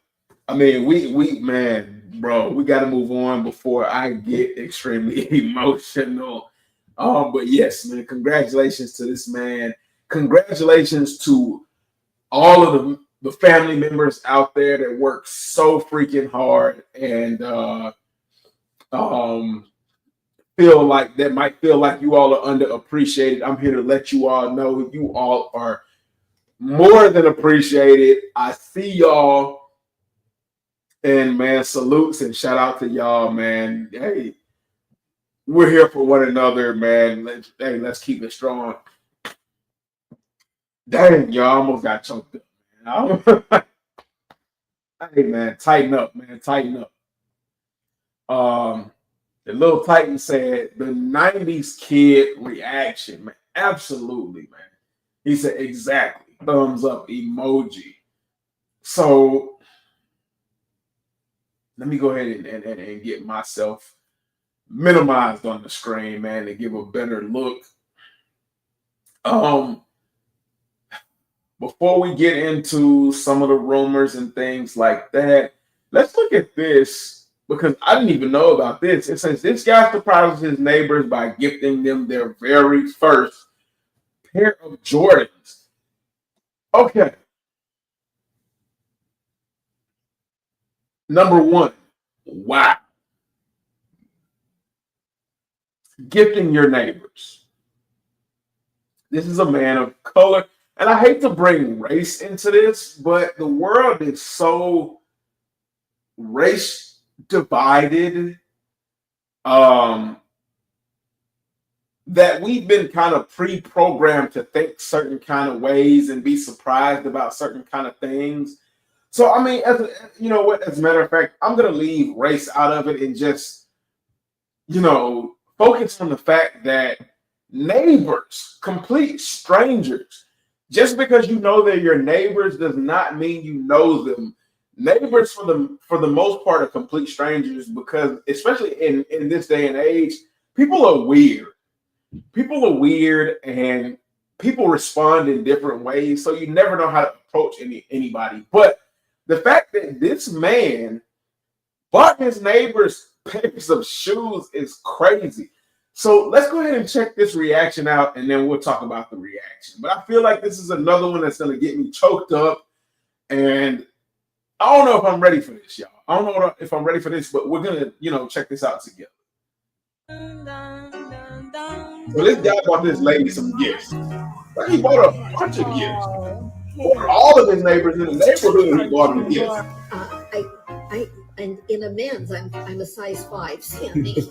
I mean, we man, bro, we got to move on before I get extremely emotional. But yes, man, congratulations to this man. Congratulations to all of the family members out there that work so freaking hard and feel like that might feel like you all are underappreciated. I'm here to let you all know you all are more than appreciated. I see y'all, and man, salutes and shout out to y'all, man. Hey, we're here for one another, man. Let's keep it strong. Dang, y'all almost got choked up, man. Hey, man, tighten up, man. Tighten up. The little Titan said the 90s kid reaction, man. Absolutely, man. He said exactly. Thumbs up emoji. So let me go ahead and get myself minimized on the screen, man, to give a better look. Before we get into some of the rumors and things like that, let's look at this, because I didn't even know about this. It says this guy surprises his neighbors by gifting them their very first pair of Jordans. Okay. Number one, wow. Gifting your neighbors. This is a man of color. And I hate to bring race into this, but the world is so race divided that we've been kind of pre-programmed to think certain kind of ways and be surprised about certain kind of things. So, I mean, you know what, as a matter of fact, I'm going to leave race out of it and just, you know, focus on the fact that neighbors, complete strangers, just because you know they're your neighbors does not mean you know them. Neighbors, for the most part, are complete strangers because, especially in this day and age, people are weird. People are weird and people respond in different ways. So you never know how to approach anybody. But the fact that this man bought his neighbors pairs of shoes is crazy. So let's go ahead and check this reaction out, and then we'll talk about the reaction. But I feel like this is another one that's going to get me choked up, and I don't know if I'm ready for this, y'all. I don't know if I'm ready for this, but we're going to, you know, check this out together. So this guy bought this lady some gifts. Like, he bought a bunch of gifts. For all of his neighbors in the neighborhood, he bought them gifts. And in a men's, I'm a size 5, Sandy.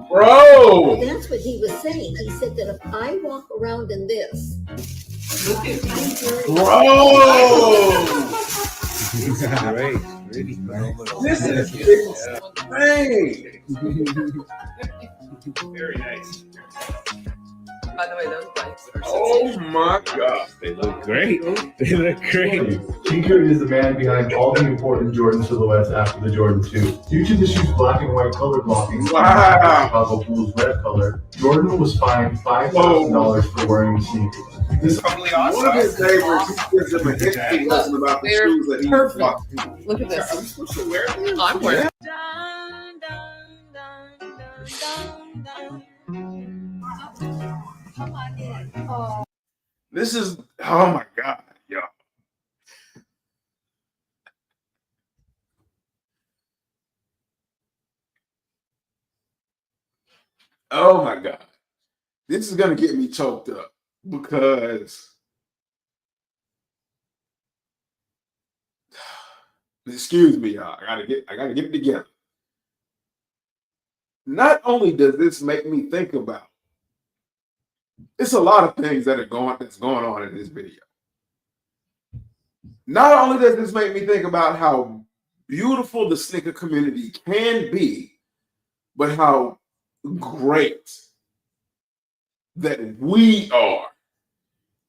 Bro! That's what he was saying. He said that if I walk around in this, Bro, Great. Really this is insane. very nice. By the way, those bikes are so Oh my God. They look great. They look great. Tinker is the man behind all the important Jordan silhouettes after the Jordan 2. Due to the shoe's black and white color blocking, Wow. Chicago Bulls red color, Jordan was fined $5,000 for wearing the sneakers. This Probably one of his neighbors gives him a history lesson about the They're shoes that he perfect. bought. Look at this. Are we supposed to wear them? I'm wearing. Dun, dun, dun, dun, dun, dun. This is, oh my God, y'all. Oh my God. This is going to get me choked up because, excuse me, y'all. I gotta get it together. Not only does this make me think about, it's a lot of things that's going on in this video. Not only does this make me think about how beautiful the sneaker community can be, but how great that we are.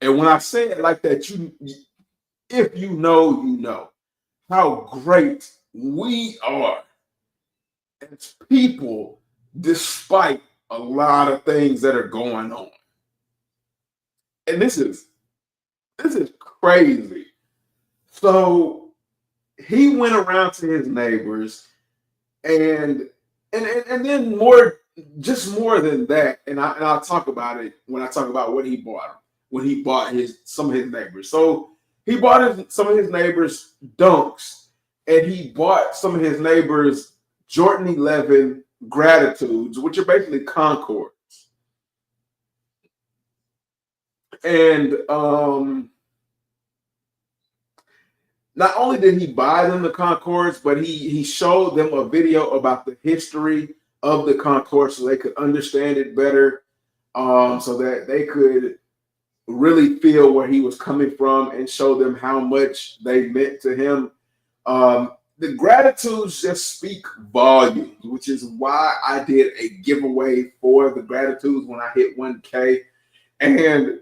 And when I say it like that, if you know, you know how great we are as people, despite a lot of things that are going on. And this is crazy. So he went around to his neighbors and then more than that, and I'll talk about it when I talk about what he bought when he bought some of his neighbors. So he bought some of his neighbors Dunks, and he bought some of his neighbors Jordan 11 Gratitudes, which are basically Concords. And not only did he buy them the Concords, but he showed them a video about the history of the Concord so they could understand it better, so that they could really feel where he was coming from and show them how much they meant to him. The Gratitudes just speak volumes, which is why I did a giveaway for the Gratitudes when I hit 1K. And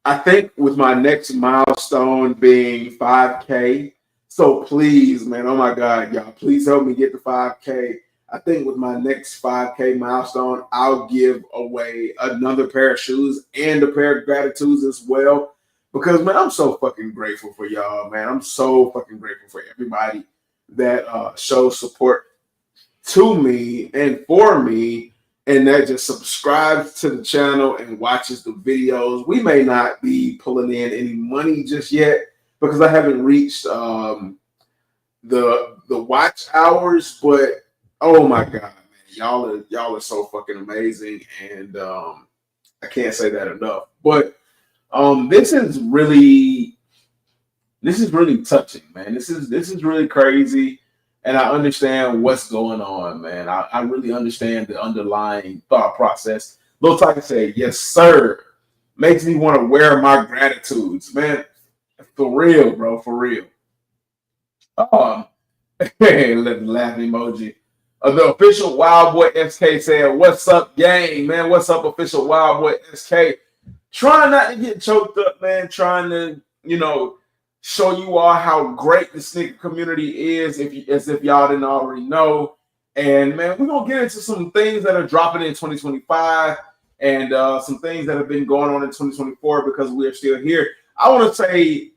I think with my next milestone being 5K, so please, man, oh my God, y'all, please help me get to 5K. I think with my next 5K milestone, I'll give away another pair of shoes and a pair of Gratitudes as well. Because, man, I'm so fucking grateful for y'all, man. I'm so fucking grateful for everybody that shows support to me and for me, and that just subscribes to the channel and watches the videos. We may not be pulling in any money just yet because I haven't reached the watch hours, but oh my God, man, y'all are so fucking amazing, and I can't say that enough. But this is really touching, man. This is really crazy. And I understand what's going on, man. I really understand the underlying thought process. Lil Tiger said, yes, sir. Makes me want to wear my Gratitudes, man. For real, bro, for real. Hey, let the laughing emoji. The official Wild Boy SK said, what's up, gang, man? What's up, official Wild Boy SK? Trying not to get choked up, man. Trying to, show you all how great the sneaker community is, as if y'all didn't already know. And man, we're gonna get into some things that are dropping in 2025 and some things that have been going on in 2024 because we are still here. I want to say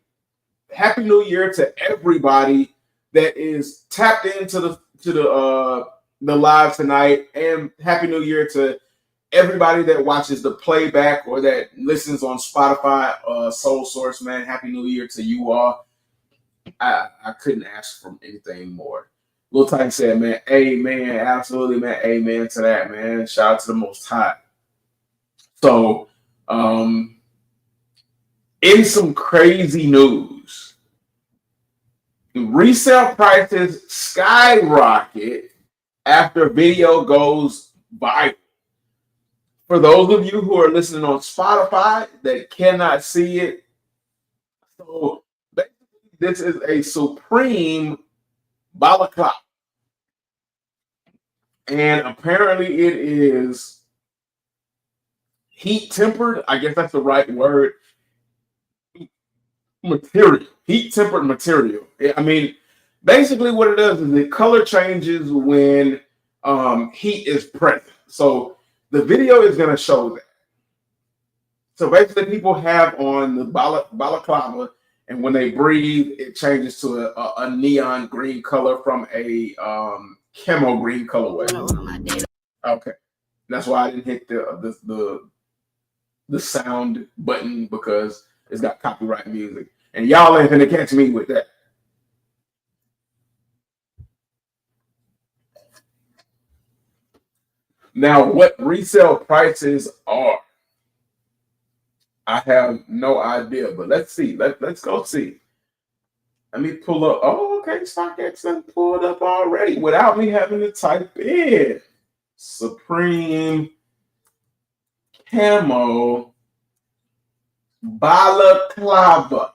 Happy New Year to everybody that is tapped into the live tonight, and Happy New Year to everybody that watches the playback or that listens on Spotify, Soul Source, man. Happy New Year to you all. I couldn't ask for anything more. Lil Titan said, man, amen. Absolutely, man. Amen to that, man. Shout out to the Most High. So, in some crazy news, resale prices skyrocket after video goes viral. For those of you who are listening on Spotify that cannot see it, so basically this is a Supreme balaclava. And apparently it is heat tempered. I guess that's the right word. Material, heat tempered material. I mean, basically what it does is the color changes when heat is present. So the video is going to show that. So basically people have on the balaclava, and when they breathe, it changes to a neon green color from a camo green colorway. Okay, that's why I didn't hit the sound button, because it's got copyright music, and y'all ain't gonna catch me with that. Now, what resale prices are, I have no idea, but let's see. Let's go see. Let me pull up. Oh, okay. StockX done pulled up already without me having to type in Supreme Camo Balaclava.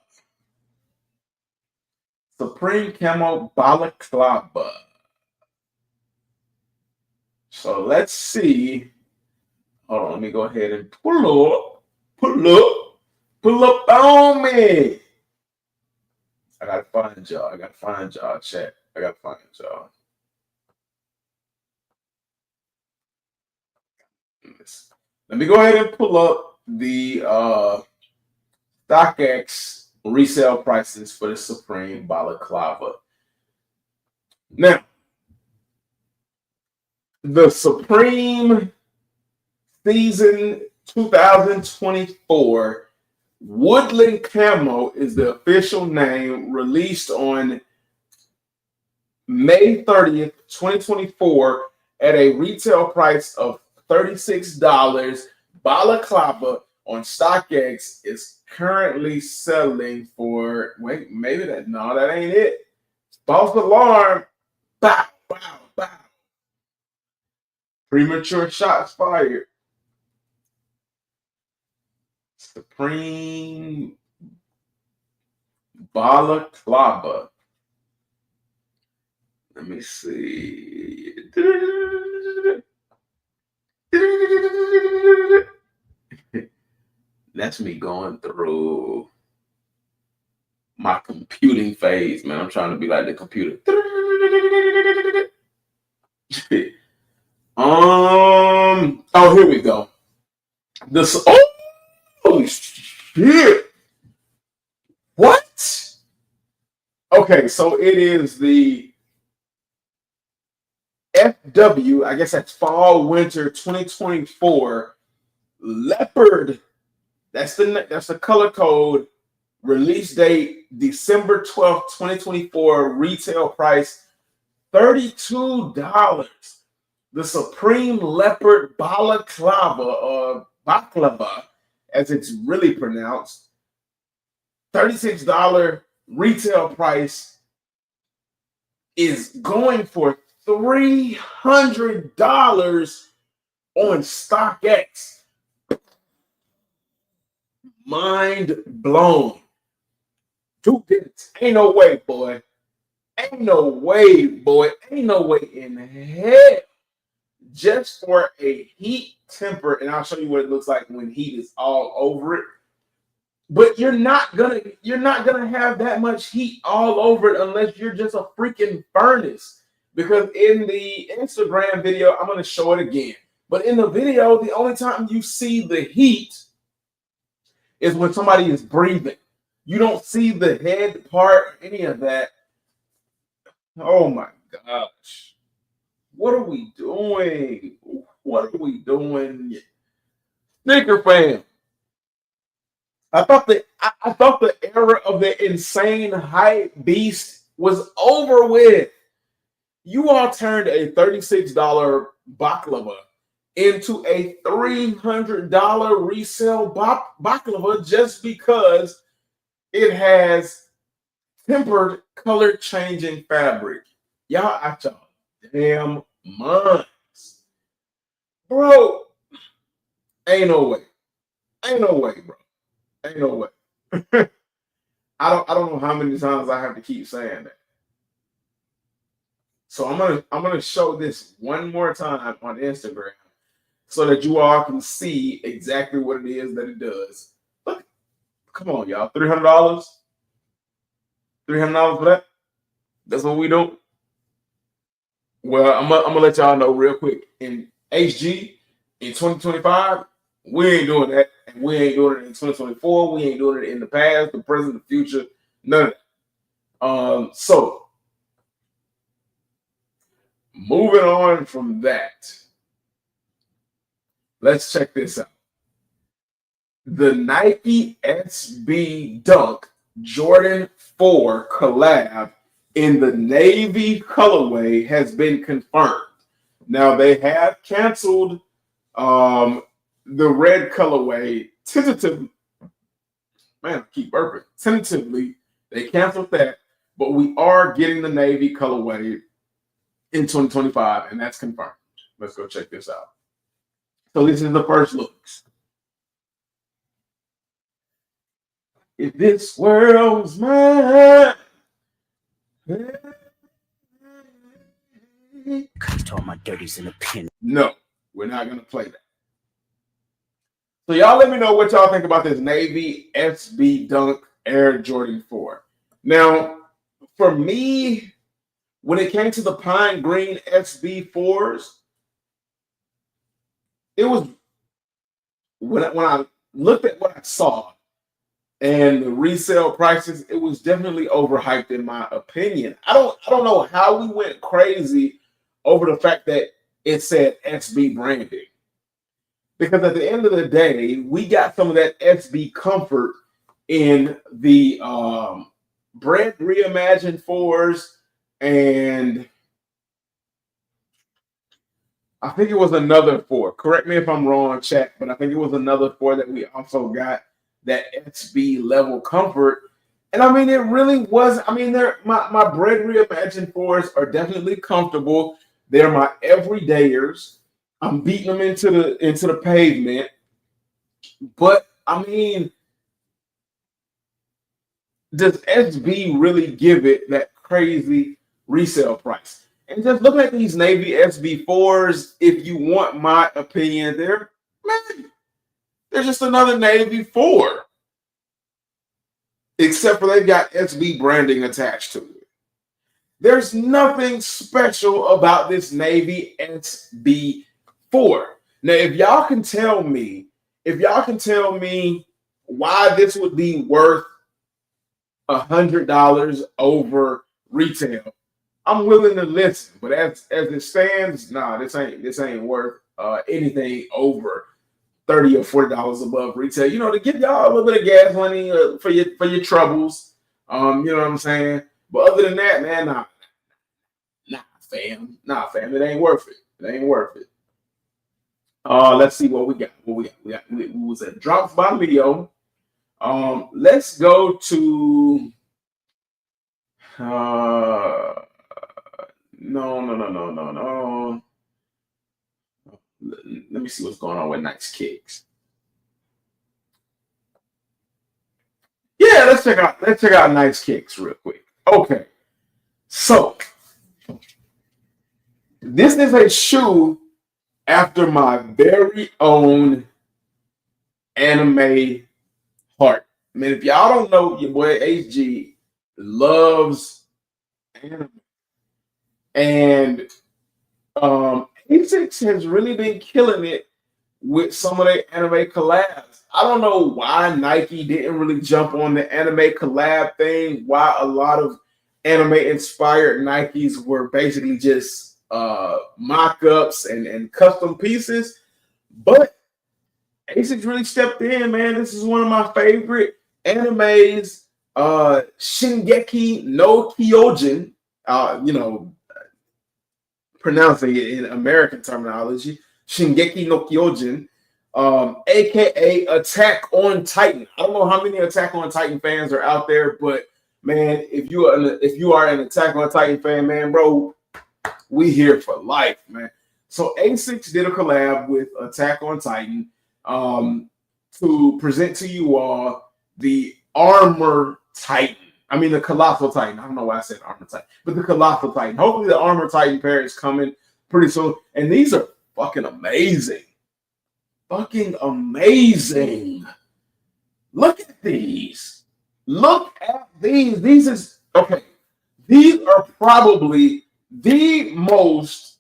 Supreme Camo Balaclava. So let's see. Hold on, let me go ahead and pull up on me. I gotta find y'all, chat. I gotta find y'all. Let me go ahead and pull up the StockX resale prices for the Supreme Balaclava. Now, the Supreme Season 2024 Woodland Camo is the official name, released on May 30th, 2024 at a retail price of $36. Balaclava on StockX is currently selling for, wait, maybe that, no, that ain't it. False alarm. Bow, bow, bow. Premature shots fired. Supreme Balaclava. Let me see. That's me going through my computing phase, man. I'm trying to be like the computer. Oh, here we go. This. Oh shit! What? Okay, so it is the FW. I guess that's Fall Winter 2024 Leopard. That's the color code. Release date December 12th, 2024. Retail price $32. The Supreme Leopard Balaclava, or baklava, as it's really pronounced. $36 retail price is going for $300 on StockX. Mind blown. 2 digits. Ain't no way, boy. Ain't no way, boy. Ain't no way in hell. Just for a heat temper, and I'll show you what it looks like when heat is all over it. But you're not gonna have that much heat all over it unless you're just a freaking furnace. Because in the Instagram video, I'm gonna show it again. But in the video, the only time you see the heat is when somebody is breathing. You don't see the head part, any of that. Oh my gosh. What are we doing? What are we doing? Sneaker fam. I thought the era of the insane hype beast was over with. You all turned a $36 baklava into a $300 resale baklava just because it has tempered color changing fabric. Y'all out y'all damn minds. Bro, Ain't no way. Ain't no way, bro. Ain't no way. I don't know how many times I have to keep saying that. So I'm gonna show this one more time on Instagram so that you all can see exactly what it is that it does. Look, come on, y'all. $300? $300 for that? That's what we do? Well, I'm gonna let y'all know real quick. In HG, in 2025, we ain't doing that. And we ain't doing it in 2024. We ain't doing it in the past, the present, the future. None of that. So moving on from that, let's check this out. The Nike SB Dunk Jordan 4 collab in the navy colorway has been confirmed. Now, they have canceled the red colorway tentatively. Man, I keep burping. Tentatively, they canceled that, but we are getting the navy colorway in 2025, and that's confirmed. Let's go check this out. So this is the first looks. If this world was mine. Cut all my dirties in a pin. No, we're not going to play that. So y'all let me know what y'all think about this Navy SB Dunk Air Jordan 4. Now, for me, when it came to the Pine Green SB 4s, it was when I looked at what I saw and the resale prices, it was definitely overhyped in my opinion. I don't know how we went crazy over the fact that it said SB branding. Because at the end of the day, we got some of that SB comfort in the Bread Reimagined 4s, and I think it was another 4. Correct me if I'm wrong, chat, but I think it was another 4 that we also got that SB level comfort. And I mean, it really was. I mean, my Bread Reimagined 4s are definitely comfortable. They're my everydayers. I'm beating them into the pavement. But I mean, does SB really give it that crazy resale price? And just looking at these Navy SB4s, if you want my opinion, they're just another Navy 4. Except for they've got SB branding attached to it. There's nothing special about this Navy SB 4. Now, if y'all can tell me why this would be worth $100 over retail, I'm willing to listen. But as it stands, this ain't worth anything over $30 or $40 above retail. You know, to give y'all a little bit of gas money for your troubles. You know what I'm saying? But other than that, man, nah, fam, it ain't worth it. It ain't worth it. Let's see what we got. We was at Drops by Leo. Let's go to no. Let me see what's going on with Nice Kicks. Yeah, let's check out Nice Kicks real quick. Okay, so this is a shoe after my very own anime heart. I mean, if y'all don't know, your boy HG loves anime. And ASICS has really been killing it with some of their anime collabs. I don't know why Nike didn't really jump on the anime collab thing, why a lot of anime-inspired Nikes were basically just mock-ups and custom pieces. But ASICS really stepped in, man. This is one of my favorite animes, Shingeki no Kyojin, pronouncing it in American terminology, Shingeki no Kyojin, aka Attack on Titan. I don't know how many Attack on Titan fans are out there, but man, if you are an Attack on Titan fan, man, bro, we here for life, man. So ASICS did a collab with Attack on Titan. to present to you all the Armor Titan. I mean, the Colossal Titan. I don't know why I said Armor Titan, but the Colossal Titan. Hopefully, the Armor Titan pair is coming pretty soon. And these are fucking amazing. Fucking amazing. Look at these. Look at these. These is okay. These are probably the most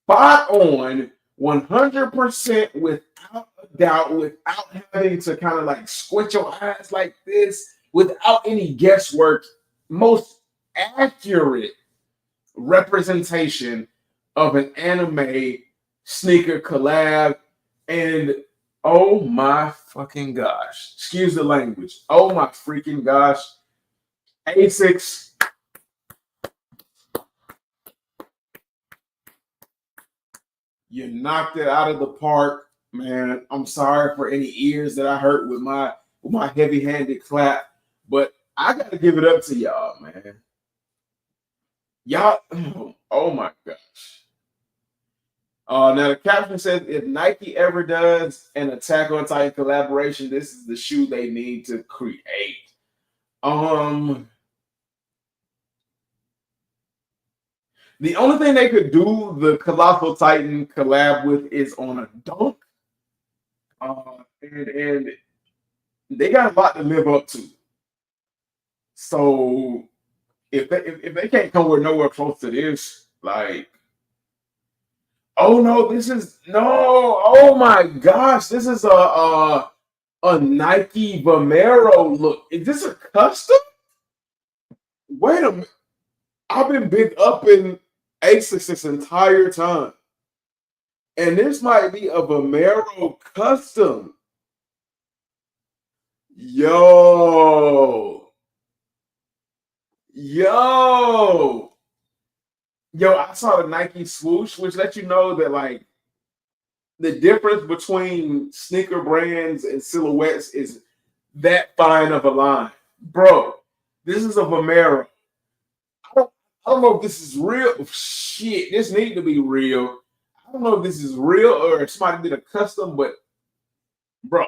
spot on 100% without a doubt, without having to kind of like squint your eyes like this, without any guesswork, most accurate representation of an anime sneaker collab. And oh my fucking gosh, excuse the language, oh my freaking gosh, Asics, you knocked it out of the park, man. I'm sorry for any ears that I hurt with my heavy-handed clap, but I gotta give it up to y'all, man. Y'all, oh my gosh. Now the caption says, if Nike ever does an Attack on Titan collaboration, this is the shoe they need to create. The only thing they could do the Colossal Titan collab with is on a dunk. And they got a lot to live up to. So if they can't come nowhere close to this, like, oh no, oh my gosh, this is a Nike Vomero look. Is this a custom? Wait a minute. I've been big up in Asics this entire time. And this might be a Vomero custom. Yo, I saw the Nike swoosh, which lets you know that like the difference between sneaker brands and silhouettes is that fine of a line. Bro, this is a Vomero. I don't know if this is real. Shit, this needs to be real. I don't know if this is real or if somebody did a custom, but bro,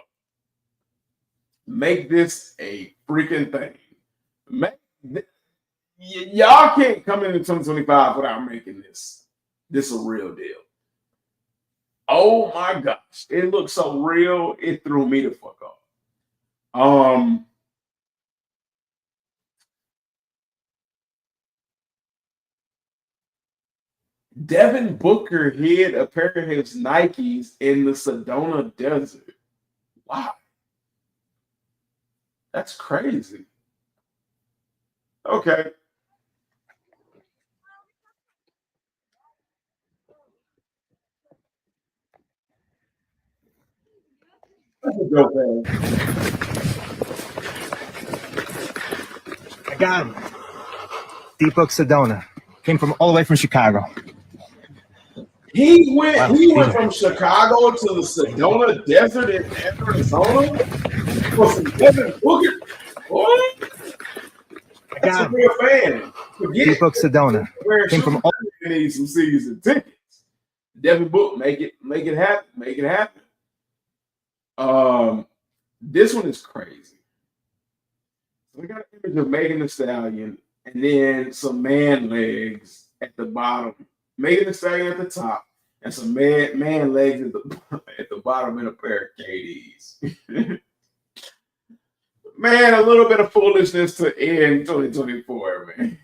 make this a freaking thing. Y'all can't come into 2025 without making this a real deal. Oh my gosh, it looks so real. It threw me the fuck off. Devin Booker hid a pair of his Nikes in the Sedona Desert. Wow. That's crazy. Okay. That's a dope man. I got him. Deepak Sedona. Came from all the way from Chicago. He went from Chicago to the Sedona Desert in Arizona for some Devin Booker. What? That's a real fan. Deepak Sedona. Came from all need some season tickets. Devin Book, make it happen. Make it happen. This one is crazy. So we got an image of Megan Thee Stallion and then some man legs at the bottom. Megan Thee Stallion at the top and some man legs at the bottom in a pair of KDs. Man, a little bit of foolishness to end 2024, man.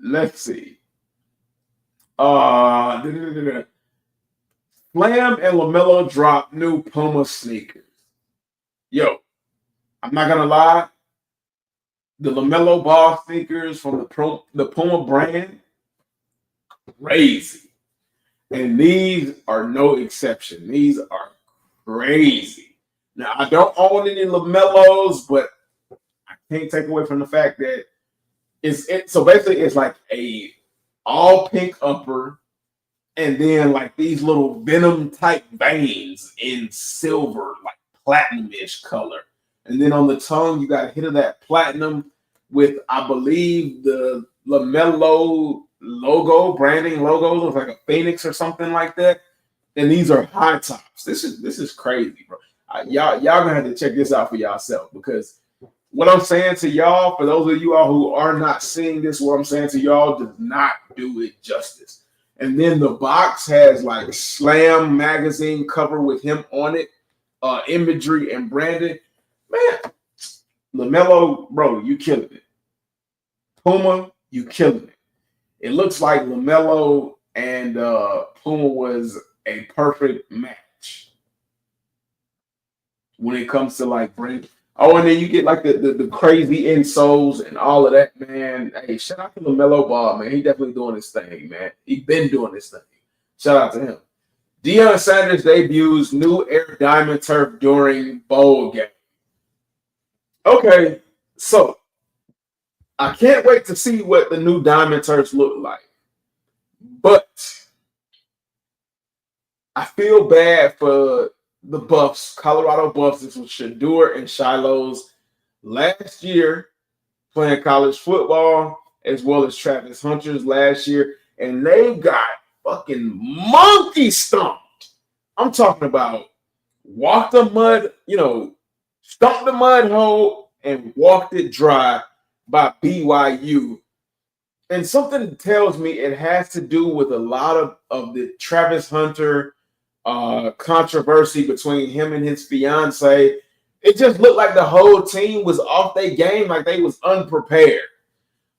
Let's see. Slam and LaMelo drop new Puma sneakers. Yo, I'm not gonna lie. The LaMelo Ball sneakers from the Puma brand, crazy. And these are no exception. These are crazy. Now, I don't own any LaMelos, but I can't take away from the fact that so basically it's like a all pink upper and then like these little Venom type veins in silver, like platinum-ish color. And then on the tongue, you got a hit of that platinum with, I believe, the LaMelo logo, branding logo, looks like a phoenix or something like that. And these are high tops. This is crazy, bro. Y'all gonna have to check this out for yourself, because what I'm saying to y'all, for those of you all who are not seeing this, what I'm saying to y'all does not do it justice. And then the box has like Slam magazine cover with him on it, imagery and branding. Man, LaMelo, bro, you killing it. Puma, you killing it. It looks like LaMelo and Puma was a perfect match when it comes to like brand. Oh, and then you get like the crazy insoles and all of that, man. Hey, shout out to LaMelo Ball, man. He definitely doing his thing, man. He been doing this thing. Shout out to him. Deion Sanders debuts new Air Diamond Turf during bowl game. Okay, so I can't wait to see what the new Diamond Turfs look like. But I feel bad for the Buffs, Colorado Buffs. This was Shedeur and Shiloh's last year playing college football, as well as Travis Hunter's last year, and they got fucking monkey stomped. I'm talking about walked the mud, stumped the mud hole and walked it dry by BYU. And something tells me it has to do with a lot of the Travis Hunter controversy between him and his fiance. It just looked like the whole team was off their game, like they was unprepared.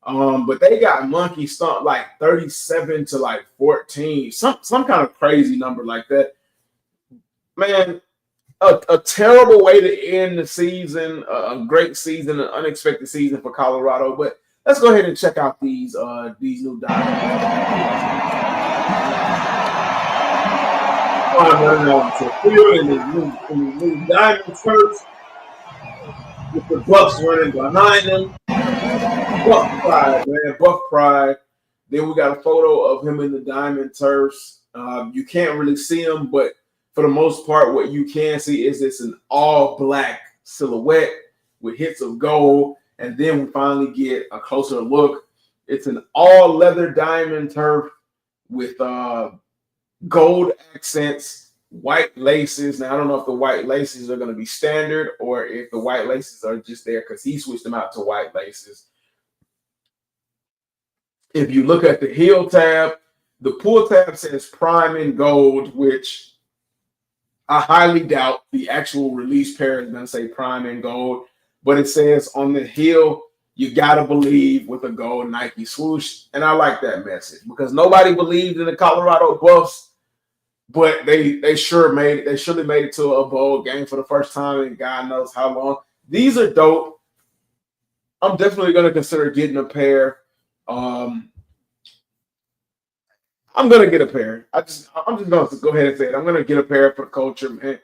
But they got monkey stomped like 37 to like 14, some kind of crazy number like that. Man, a terrible way to end the season, a great season, an unexpected season for Colorado. But let's go ahead and check out these new Diamonds. The new Diamond first, with the Buffs running behind them. Buff pride, man, Buff pride. Then we got a photo of him in the Diamond Turfs. You can't really see him, but for the most part, what you can see is it's an all-black silhouette with hits of gold. And then we finally get a closer look. It's an all-leather Diamond Turf with gold accents, white laces. Now, I don't know if the white laces are going to be standard or if the white laces are just there because he switched them out to white laces. If you look at the heel tab, the pull tab says Prime in gold, which I highly doubt the actual release pair is going to say Prime in gold. But it says on the heel, you got to believe, with a gold Nike swoosh. And I like that message because nobody believed in the Colorado Buffs. But they surely made it to a bowl game for the first time in God knows how long. These are dope. I'm definitely going to consider getting a pair. I'm going to get a pair. I'm just going to go ahead and say it. I'm going to get a pair for the culture, man.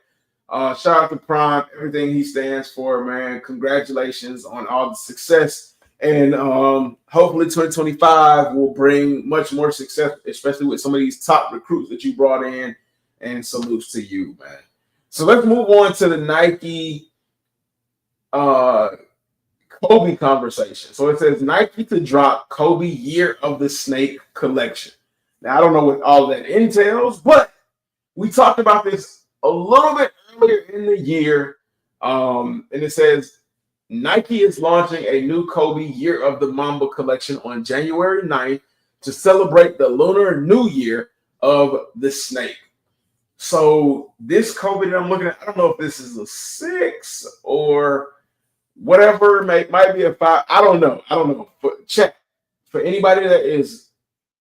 Shout out to Prime, everything he stands for, man. Congratulations on all the success. And hopefully 2025 will bring much more success, especially with some of these top recruits that you brought in. And salutes to you, man. So let's move on to the Nike Kobe conversation. So it says Nike to drop Kobe Year of the Snake collection. Now, I don't know what all that entails, but we talked about this a little bit earlier in the year. And it says Nike is launching a new Kobe Year of the Mamba collection on January 9th to celebrate the Lunar New Year of the Snake. So this Kobe that I'm looking at, I don't know if this is a 6 or whatever, might be a 5. I don't know. But check for anybody that is,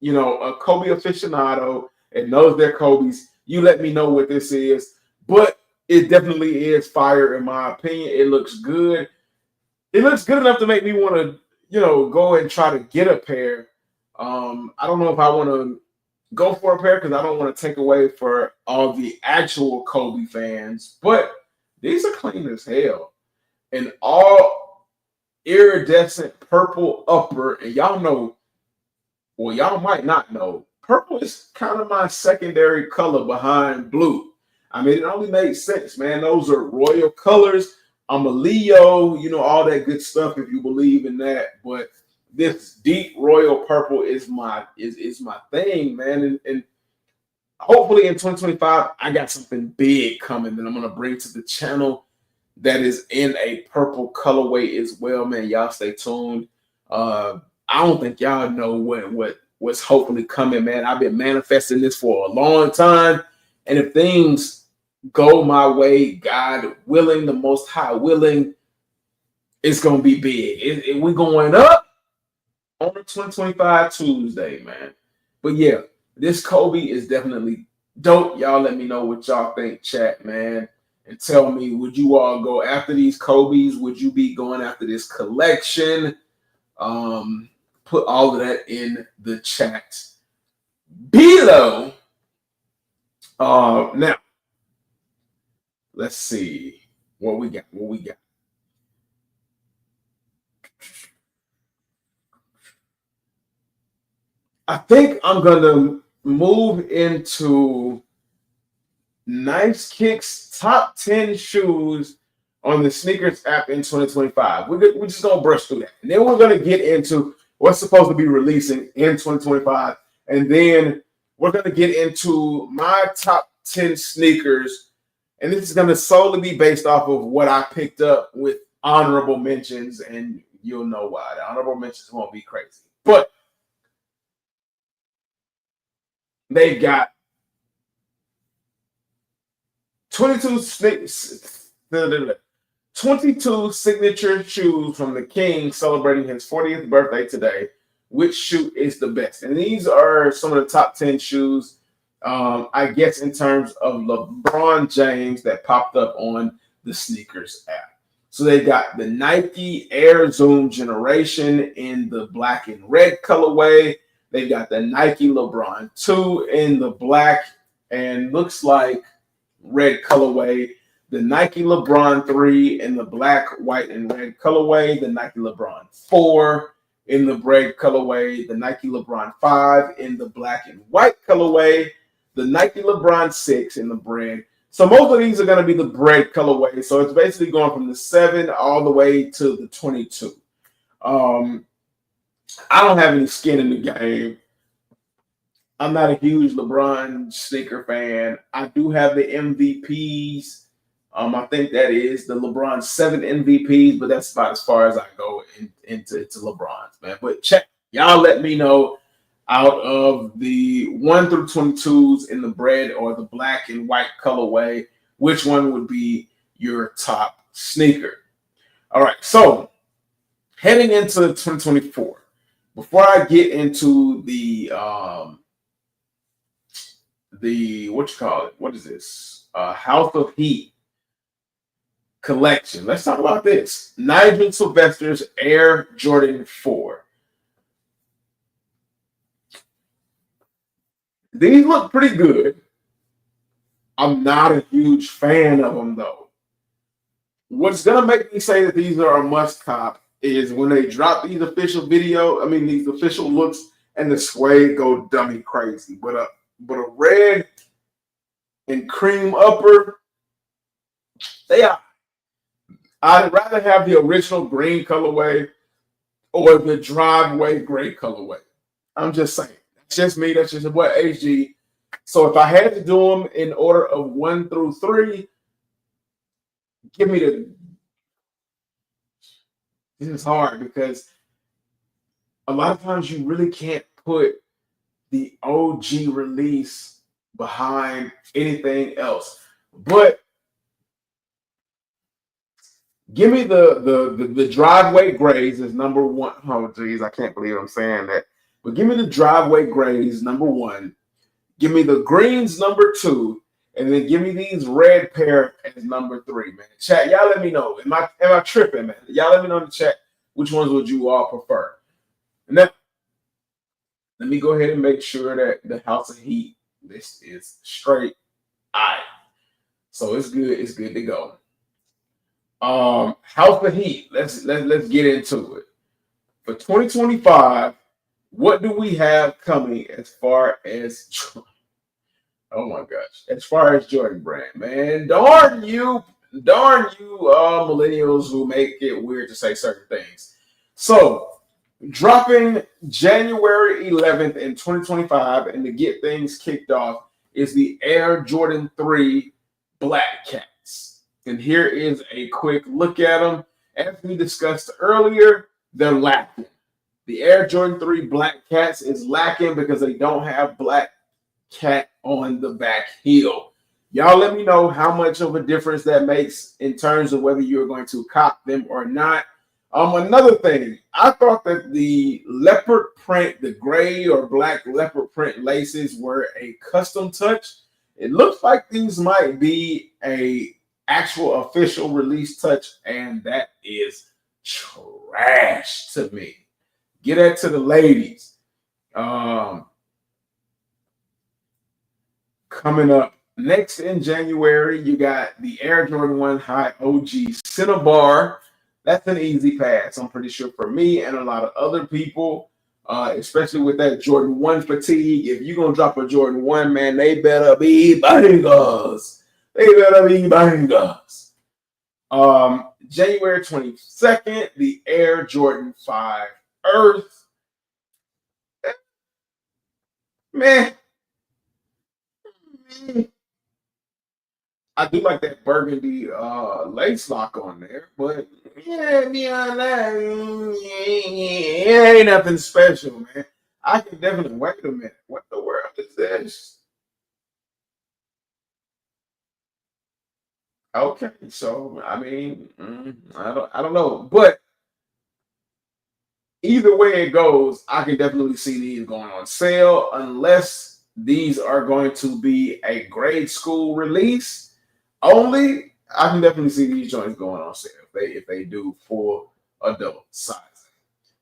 a Kobe aficionado and knows their Kobe's. You let me know what this is, but it definitely is fire in my opinion. It looks good. It looks good enough to make me want to, go and try to get a pair. I don't know if I want to go for a pair because I don't want to take away for all the actual Kobe fans, but these are clean as hell. And all iridescent purple upper, and y'all know, well, y'all might not know, purple is kind of my secondary color behind blue. I mean, it only makes sense, man. Those are royal colors. I'm a Leo, you know, all that good stuff if you believe in that. But this deep royal purple is my thing, man. And hopefully in 2025, I got something big coming that I'm gonna bring to the channel that is in a purple colorway as well, man. Y'all stay tuned. I don't think y'all know what's hopefully coming, man. I've been manifesting this for a long time, and if things go my way, God willing, the Most High willing, it's gonna be big. We're going up on the 2025 Tuesday, man. But yeah, this Kobe is definitely dope. Y'all let me know what y'all think, chat, man. And tell me, would you all go after these Kobe's? Would you be going after this collection? Put all of that in the chat below. Now, let's see what we got. I think I'm gonna move into Nice Kicks top 10 shoes on the sneakers app in 2025. We're just gonna brush through that, and then we're gonna get into what's supposed to be releasing in 2025, and then we're gonna get into my top 10 sneakers, and this is gonna solely be based off of what I picked up with honorable mentions, and you'll know why. The honorable mentions won't be crazy, but they've got 22 signature shoes from the King celebrating his 40th birthday today. Which shoe is the best? And these are some of the top 10 shoes, I guess, in terms of LeBron James that popped up on the sneakers app. So they got the Nike Air Zoom Generation in the black and red colorway. They got the Nike LeBron 2 in the black and looks like red colorway. The Nike LeBron 3 in the black, white, and red colorway. The Nike LeBron 4 in the red colorway. The Nike LeBron 5 in the black and white colorway. The Nike LeBron 6 in the bread. So most of these are going to be the bread colorway. So it's basically going from the 7 all the way to the 22. I don't have any skin in the game. I'm not a huge LeBron sneaker fan. I do have the MVPs. I think that is the LeBron 7 MVPs, but that's about as far as I go into LeBron's, man. But check, y'all let me know out of the 1 through 22s in the bread or the black and white colorway, which one would be your top sneaker? All right, so heading into 2024, before I get into the what is this? House of Heat collection. Let's talk about this. Nigel Sylvester's Air Jordan 4. These look pretty good. I'm not a huge fan of them though. What's gonna make me say that these are a must cop is when they drop these official these official looks, and the suede go dummy crazy. But a red and cream upper, they are. I'd rather have the original green colorway or the driveway gray colorway. I'm just saying. That's just me. That's just what HG. So if I had to do them in order of 1 through 3, give me the. This is hard because a lot of times you really can't put the OG release behind anything else. But give me the driveway grays as number 1. Oh, geez, I can't believe I'm saying that. But give me the driveway grays, number 1. Give me the greens, number 2. And then give me these red pair as number 3, man. Chat, y'all let me know. Am I tripping, man? Y'all let me know in the chat which ones would you all prefer. And then let me go ahead and make sure that the House of Heat list is straight. All right. So it's good. It's good to go. House of Heat. Let's get into it. For 2025, what do we have coming as far as oh my gosh, as far as Jordan Brand, man? Darn you. darn you millennials who make it weird to say certain things. So, dropping January 11th in 2025, and to get things kicked off, is the Air Jordan 3 Black Cats. And here is a quick look at them. As we discussed earlier, they're lacking. The Air Jordan 3 Black Cats is lacking because they don't have black cat on the back heel. Y'all let me know how much of a difference that makes in terms of whether you're going to cop them or not. Another thing, I thought that the leopard print, the gray or black leopard print laces were a custom touch. It looks like these might be a actual official release touch, and that is trash to me. Get that to the ladies. Coming up next in January, you got the Air Jordan 1 High OG Cinnabar. That's an easy pass, I'm pretty sure, for me and a lot of other people, especially with that Jordan 1 fatigue. If you're going to drop a Jordan 1, man, they better be bangers. They better be bangers. January 22nd, the Air Jordan 5 Earth. Man. I do like that burgundy lace lock on there, but yeah, beyond that, it ain't nothing special, man. I can definitely wait a minute. What the world is this? Okay, so I mean, I don't know, but either way it goes, I can definitely see these going on sale unless these are going to be a grade school release. Only I can definitely see these joints going on sale if they do full adult size.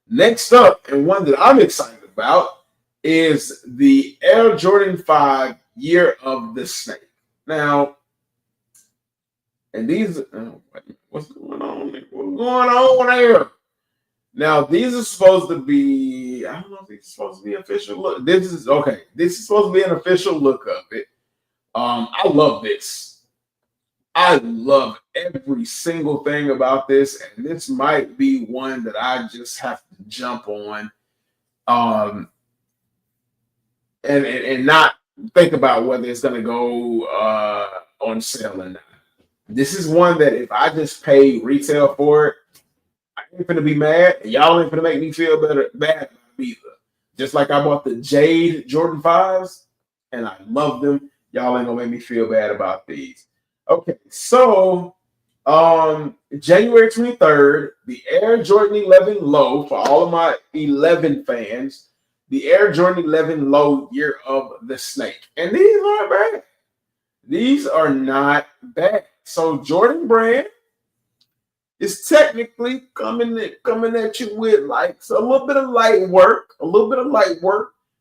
Next up, and one that I'm excited about, is the Air Jordan 5 Year of the Snake. Now, and these, what's going on? What's going on there? Now, these are supposed to be, I don't know if these are supposed to be official look. This is supposed to be an official look of it. I love this. I love every single thing about this, and this might be one that I just have to jump on, and not think about whether it's going to go on sale or not. This is one that if I just pay retail for it, I ain't gonna be mad, and y'all ain't gonna make me feel bad about it either. Just like I bought the Jade Jordan 5s, and I love them. Y'all ain't gonna make me feel bad about these. Okay, so January 23rd, the Air Jordan 11 Low, for all of my 11 fans, the Air Jordan 11 Low Year of the Snake. And these aren't bad. These are not bad. So Jordan Brand is technically coming at you with like a little bit of light work,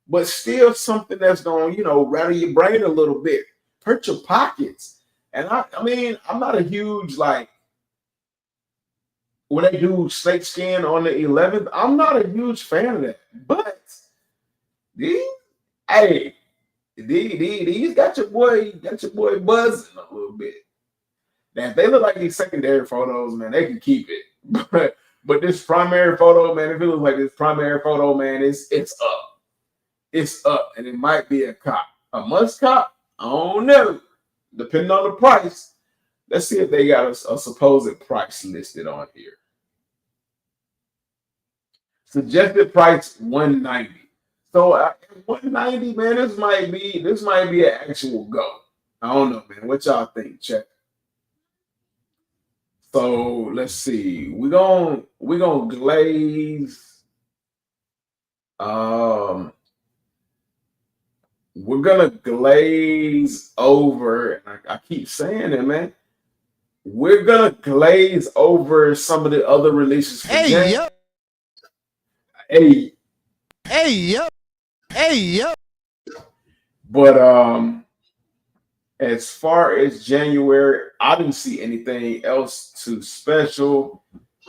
but still something that's going to, rattle your brain a little bit, hurt your pockets. And I mean, I'm not a huge, like, when they do snake skin on the 11th, I'm not a huge fan of that. But these got your boy buzzing a little bit. Now, if they look like these secondary photos, man, they can keep it. But this primary photo, man, if it looks like this primary photo, man, it's up. It's up, and it might be a cop. A must cop? I don't know. Depending on the price. Let's see if they got a supposed price listed on here. Suggested price $190. So at $190, man, this might be an actual go. I don't know, man. What y'all think? Check. So let's see. We're gonna glaze. We're gonna glaze over. I keep saying it, man. We're gonna glaze over some of the other releases. Hey, yep. But as far as January, I didn't see anything else too special.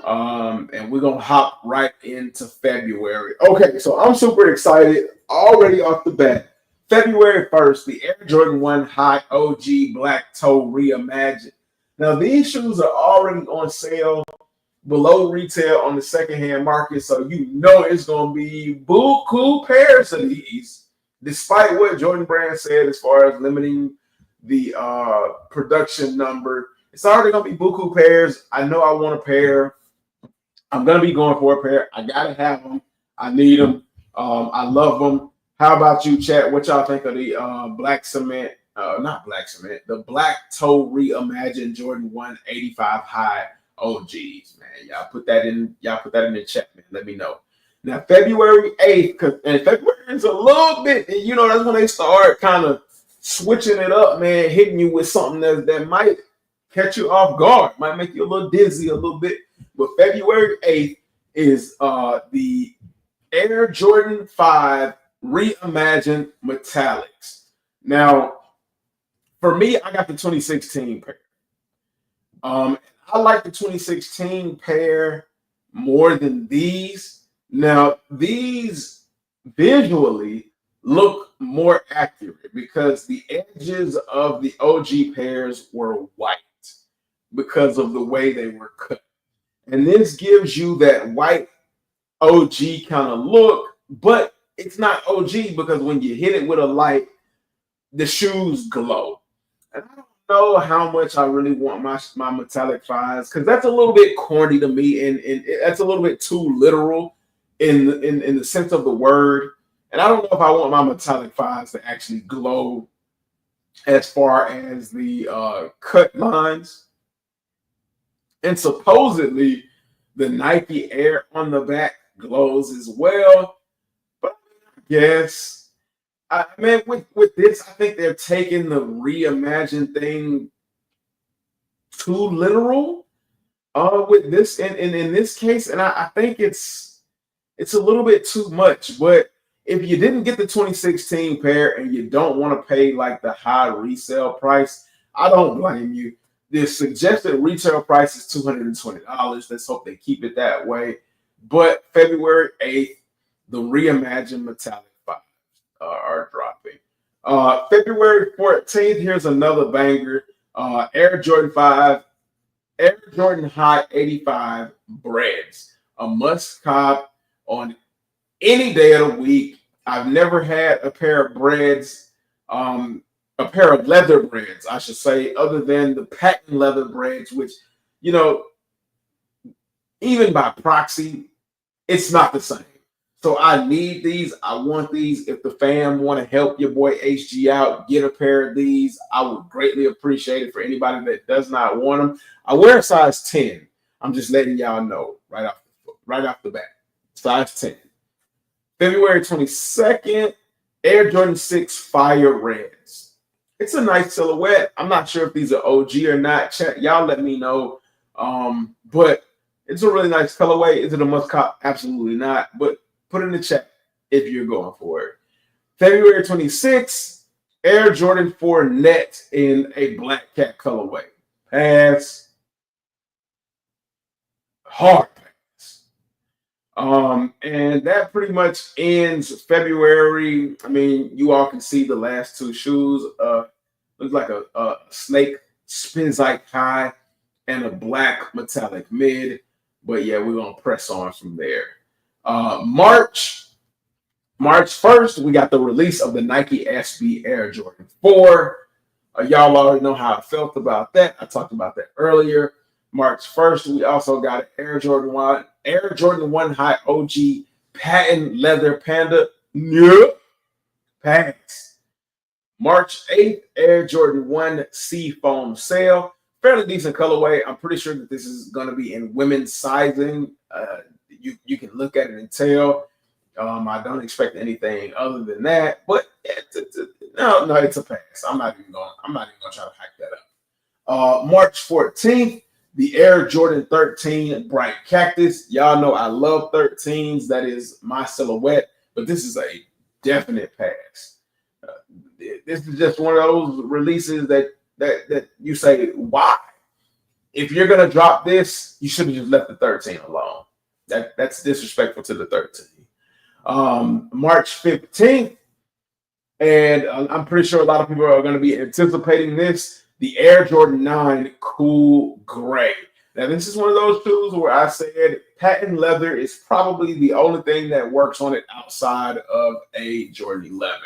And we're gonna hop right into February. Okay, so I'm super excited already off the bat. February 1st, the Air Jordan 1 High OG Black Toe Reimagined. Now, these shoes are already on sale below retail on the secondhand market, so you know it's going to be buku pairs of these, despite what Jordan Brand said as far as limiting the production number. It's already going to be buku pairs. I know I want a pair. I'm going to be going for a pair. I got to have them. I need them. I love them. How about you, chat? What y'all think of the the Black Toe Reimagined Jordan 185 High OGs, man? Y'all put that in the chat, man. Let me know. Now, February 8th, and February is a little bit, and that's when they start kind of switching it up, man, hitting you with something that might catch you off guard, might make you a little dizzy a little bit. But February 8th is the Air Jordan 5 Reimagined Metallics. Now, for me, I got the 2016 pair. I like the 2016 pair more than these. Now, these visually look more accurate because the edges of the OG pairs were white because of the way they were cut. And this gives you that white OG kind of look, but it's not OG because when you hit it with a light, the shoes glow. And I don't know how much I really want my metallic fives because that's a little bit corny to me, and that's a little bit too literal in the sense of the word. And I don't know if I want my metallic fives to actually glow as far as the cut lines. And supposedly the Nike Air on the back glows as well. But I guess, with this, I think they're taking the reimagined thing too literal with this in this case. And I think it's a little bit too much. But if you didn't get the 2016 pair and you don't want to pay like the high resale price, I don't blame you. The suggested retail price is $220. Let's hope they keep it that way. But February 8th, the reimagined metallic fives are dropping. February 14th, here's another banger. Air Jordan 5, Air Jordan High 85 Breads. A must cop on any day of the week. I've never had a pair of breads, a pair of leather breads, I should say, other than the patent leather breads, which, even by proxy, it's not the same. So I need these. I want these. If the fam want to help your boy HG out, get a pair of these. I would greatly appreciate it. For anybody that does not want them, I wear a size 10. I'm just letting y'all know right off the bat. Size 10. February 22nd, Air Jordan 6 Fire Reds. It's a nice silhouette. I'm not sure if these are OG or not. Chat, y'all let me know. But it's a really nice colorway. Is it a must cop? Absolutely not. But put in the chat if you're going for it. February 26th, Air Jordan 4 Net in a black cat colorway. Pass. Hard pass. And that pretty much ends February. I mean, you all can see the last two shoes. Looks like a snake Spinzike high and a black metallic mid. But yeah, we're gonna press on from there. March 1st, we got the release of the Nike SB Air Jordan 4. Y'all already know how I felt about that. I talked about that earlier. March 1st, we also got Air Jordan 1 High OG patent leather panda. Yep. Pass. March 8th, Air Jordan 1 Seafoam Sail. Fairly decent colorway. I'm pretty sure that this is going to be in women's sizing. You can look at it and tell. I don't expect anything other than that. But no, it's a pass. I'm not even gonna try to hack that up. March 14th, the Air Jordan 13 Bright Cactus. Y'all know I love 13s. That is my silhouette. But this is a definite pass. This is just one of those releases that you say, why? If you're gonna drop this, you should have just left the 13 alone. That's disrespectful to the 13. March 15th, and I'm pretty sure a lot of people are going to be anticipating this. the Air Jordan 9 Cool Gray. Now, this is one of those shoes where I said patent leather is probably the only thing that works on it outside of a Jordan 11.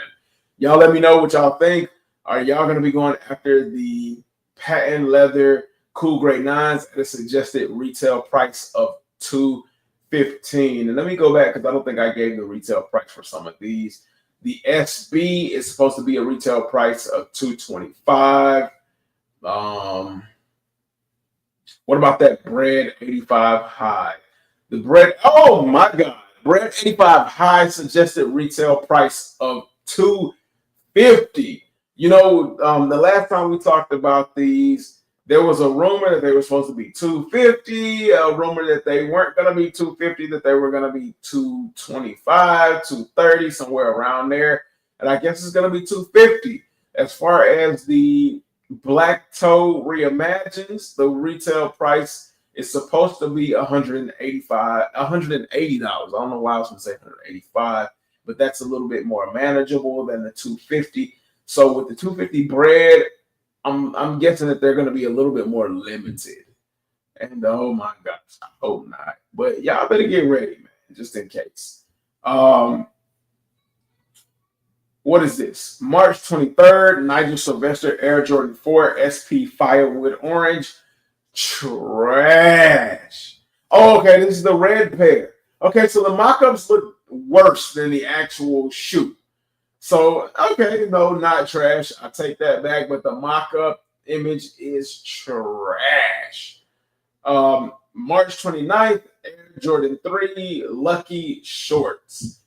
Y'all let me know what y'all think. Are y'all going to be going after the patent leather Cool Gray 9s at a suggested retail price of $215? And let me go back because I don't think I gave the retail price for some of these. The SB is supposed to be a retail price of $225. What about that Bread 85 High? The Bread, oh my God, Bread 85 High suggested retail price of $250. You know, the last time we talked about these, there was a rumor that they were supposed to be $250, a rumor that they weren't going to be $250, that they were going to be $225, $230, somewhere around there. And I guess it's going to be $250. As far as the Black Toe Reimagines, the retail price is supposed to be $180. I don't know why I was going to say $185, but that's a little bit more manageable than the $250. So with the $250 Bread, I'm guessing that they're going to be a little bit more limited. And oh my gosh, I hope not. But y'all better get ready, man, just in case. What is this? March 23rd, Nigel Sylvester Air Jordan 4 SP Firewood Orange. Trash. Oh, okay, this is the red pair. Okay, so the mock-ups look worse than the actual shoe. So, okay, no, not trash. I take that back, but the mock-up image is trash. March 29th, Air Jordan 3 Lucky Shorts.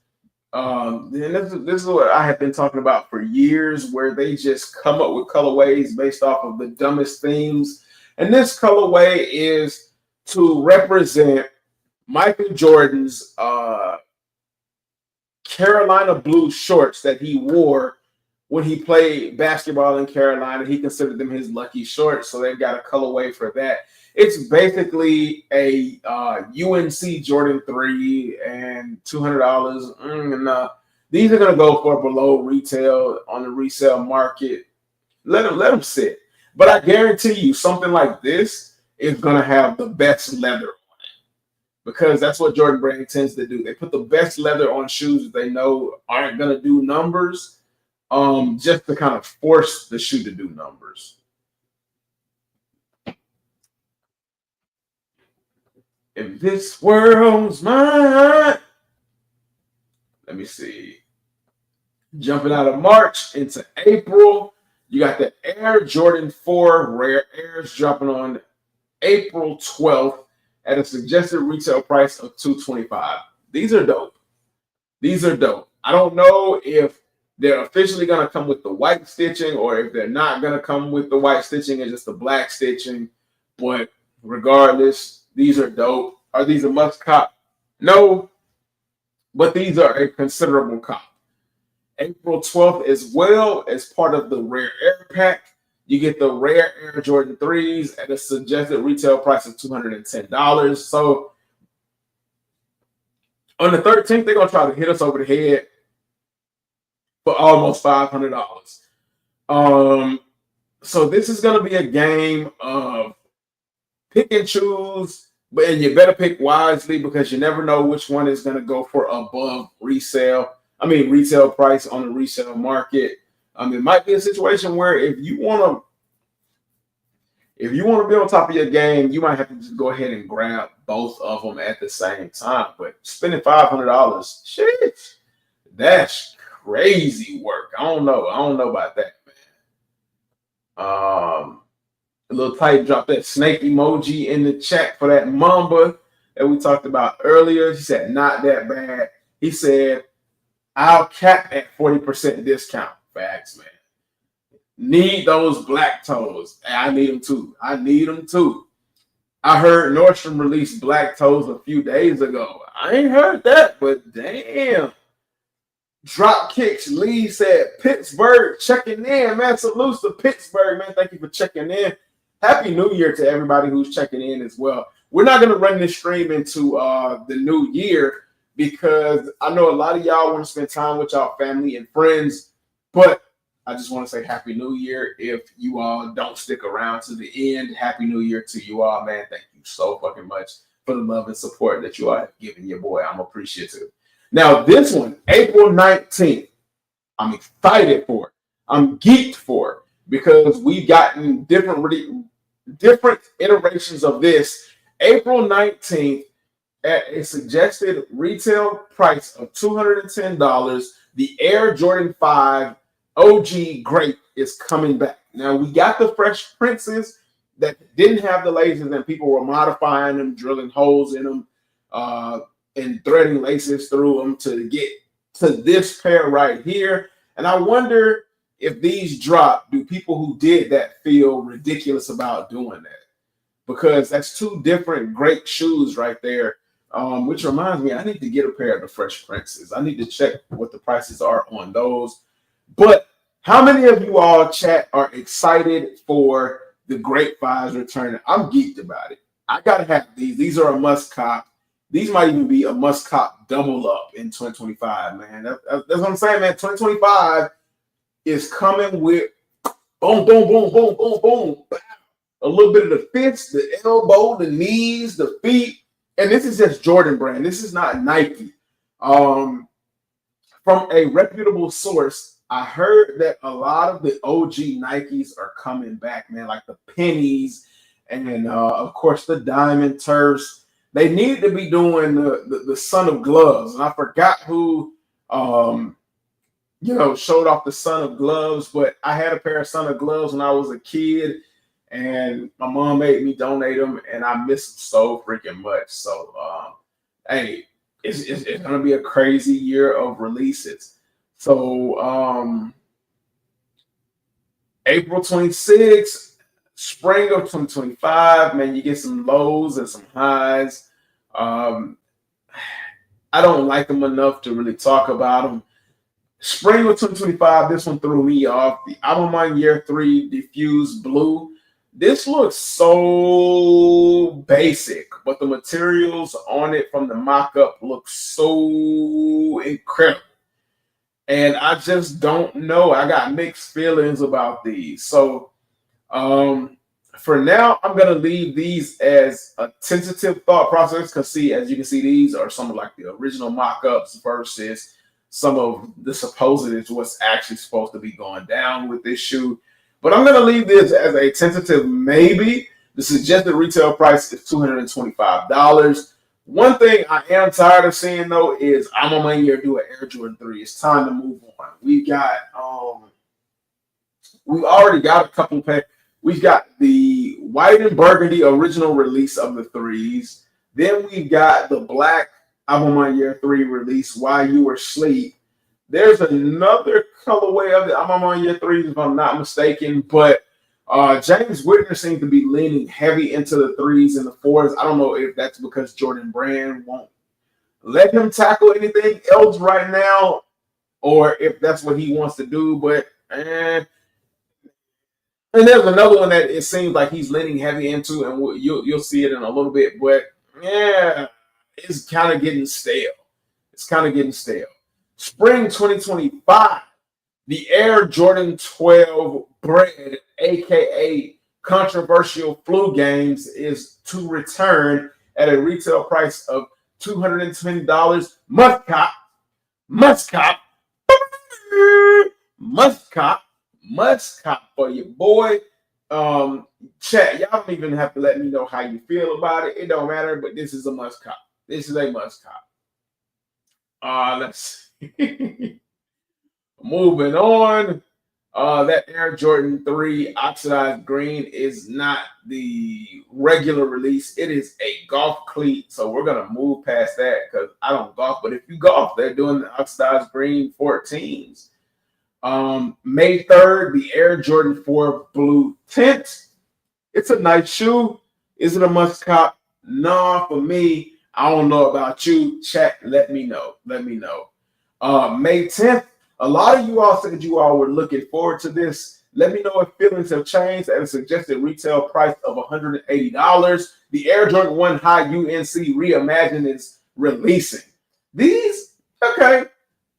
And this is what I have been talking about for years, where they just come up with colorways based off of the dumbest themes. And this colorway is to represent Michael Jordan's Carolina blue shorts that he wore when he played basketball in Carolina. He considered them his lucky shorts, so they've got a colorway for that. It's basically a UNC Jordan 3 and $200. These are going to go for below retail on the resale market. Let them sit. But I guarantee you something like this is going to have the best leather on it, because that's what Jordan Brand tends to do. They put the best leather on shoes that they know aren't going to do numbers, just to kind of force the shoe to do numbers. If this world's mine. Let me see. Jumping out of March into April, you got the Air Jordan 4 Rare Airs dropping on April 12th at a suggested retail price of $225. These are dope. These are dope. I don't know if they're officially going to come with the white stitching or if they're not going to come with the white stitching and just the black stitching. But regardless, these are dope. Are these a must cop? No, but these are a considerable cop. April 12th, as well as part of the Rare Air Pack, you get the Rare Air Jordan 3s at a suggested retail price of $210. So on the 13th, they're going to try to hit us over the head for almost $500. So this is going to be a game of pick and choose, and you better pick wisely, because you never know which one is going to go for above retail price on the resale market. It might be a situation where if you want to be on top of your game, you might have to just go ahead and grab both of them at the same time. But spending $500, shit, that's crazy work. I don't know about that, man. A little tight drop that snake emoji in the chat for that Mamba that we talked about earlier. He said, not that bad. He said, I'll cap at 40% discount. Facts, man. Need those black toes. I need them too. I heard Nordstrom released black toes a few days ago. I ain't heard that, but damn. Drop Kicks Lee said, Pittsburgh checking in, man. Salutes to Pittsburgh, man. Thank you for checking in. Happy New Year to everybody who's checking in as well. We're not going to run this stream into the new year, because I know a lot of y'all want to spend time with y'all family and friends, but I just want to say Happy New Year. If you all don't stick around to the end, Happy New Year to you all, man. Thank you so fucking much for the love and support that you all have given your boy. I'm appreciative. Now, this one, April 19th, I'm excited for it. I'm geeked for it because we've gotten different iterations of this. April 19th, at a suggested retail price of $210, the Air Jordan 5 OG Grape is coming back. Now, we got the Fresh Princes that didn't have the lasers, and people were modifying them, drilling holes in them, and threading laces through them to get to this pair right here. And I wonder if these drop, do people who did that feel ridiculous about doing that? Because that's two different great shoes right there. Which reminds me, I need to get a pair of the Fresh Princes. I need to check what the prices are on those. But how many of you all, chat, are excited for the Grape 5s returning? I'm geeked about it. I got to have these. These are a must cop. These might even be a must cop double up in 2025, man. That's what I'm saying, man. 2025 is coming with boom, boom, boom, boom, boom, boom. A little bit of the fists, the elbow, the knees, the feet. And this is just Jordan brand. This is not Nike. From a reputable source, I heard that a lot of the OG Nikes are coming back, man, like the pennies and, of course, the diamond turfs. They need to be doing the son of gloves. And I forgot who, showed off the son of gloves, but I had a pair of son of gloves when I was a kid. And my mom made me donate them, and I miss them so freaking much. So, hey, it's going to be a crazy year of releases. So, April 26th, spring of 2025, man, you get some lows and some highs. I don't like them enough to really talk about them. Spring of 2025, this one threw me off. The Almamon Year 3 Diffuse Blue. This looks so basic, but the materials on it from the mock-up look so incredible. And I just don't know. I got mixed feelings about these. So for now, I'm going to leave these as a tentative thought process because, see, as you can see, these are some of like the original mock-ups versus some of the supposed is what's actually supposed to be going down with this shoe. But I'm going to leave this as a tentative maybe. The suggested retail price is $225. One thing I am tired of seeing, though, is I'm on my year do an Air Jordan 3. It's time to move on. We've already got a couple of pairs. We've got the white and burgundy original release of the 3s. Then we've got the black I'm on my year 3 release, While You Were Asleep. There's another colorway of it. I'm on my year 3, if I'm not mistaken. But James Whitner seems to be leaning heavy into the 3s and the 4s. I don't know if that's because Jordan Brand won't let him tackle anything else right now, or if that's what he wants to do. But and there's another one that it seems like he's leaning heavy into, and you'll see it in a little bit. But yeah, it's kind of getting stale. Spring 2025, the Air Jordan 12 Bread, aka Controversial Flu Games, is to return at a retail price of $210. Must cop for your boy. Chat, y'all don't even have to let me know how you feel about it. It don't matter, but this is a must cop. This is a must cop. Let's see. Moving on. That Air Jordan 3 oxidized green is not the regular release. It is a golf cleat. So we're going to move past that because I don't golf. But if you golf, they're doing the oxidized green 14s. May 3rd, the Air Jordan 4 blue tint. It's a nice shoe. Is it a must cop? No, for me. I don't know about you. Chat, let me know. May 10th, a lot of you all said you all were looking forward to this. Let me know if feelings have changed at a suggested retail price of $180. The Air Jordan 1 High UNC Reimagined is releasing. These, okay,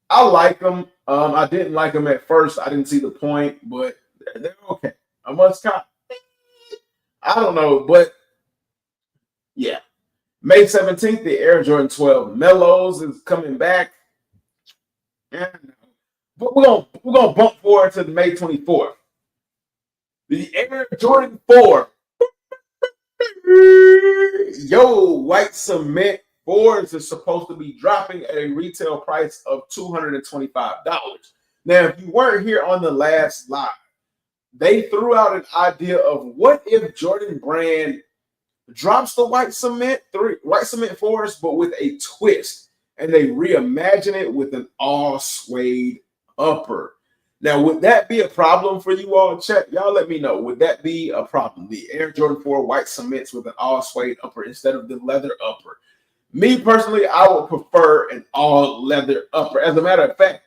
I like them. I didn't like them at first. I didn't see the point, but they're okay. A must cop. I don't know, but yeah. May 17th, the Air Jordan 12 Mellows is coming back. But we're gonna bump forward to May 24th. The Air Jordan 4. White cement 4s is supposed to be dropping at a retail price of $225. Now, if you weren't here on the last live, they threw out an idea of what if Jordan Brand drops the white cement 4s, but with a twist, and they reimagine it with an all suede upper. Now, would that be a problem for you all? Chat, y'all let me know. Would that be a problem? The Air Jordan 4 white cements with an all suede upper instead of the leather upper. Me personally, I would prefer an all leather upper. As a matter of fact,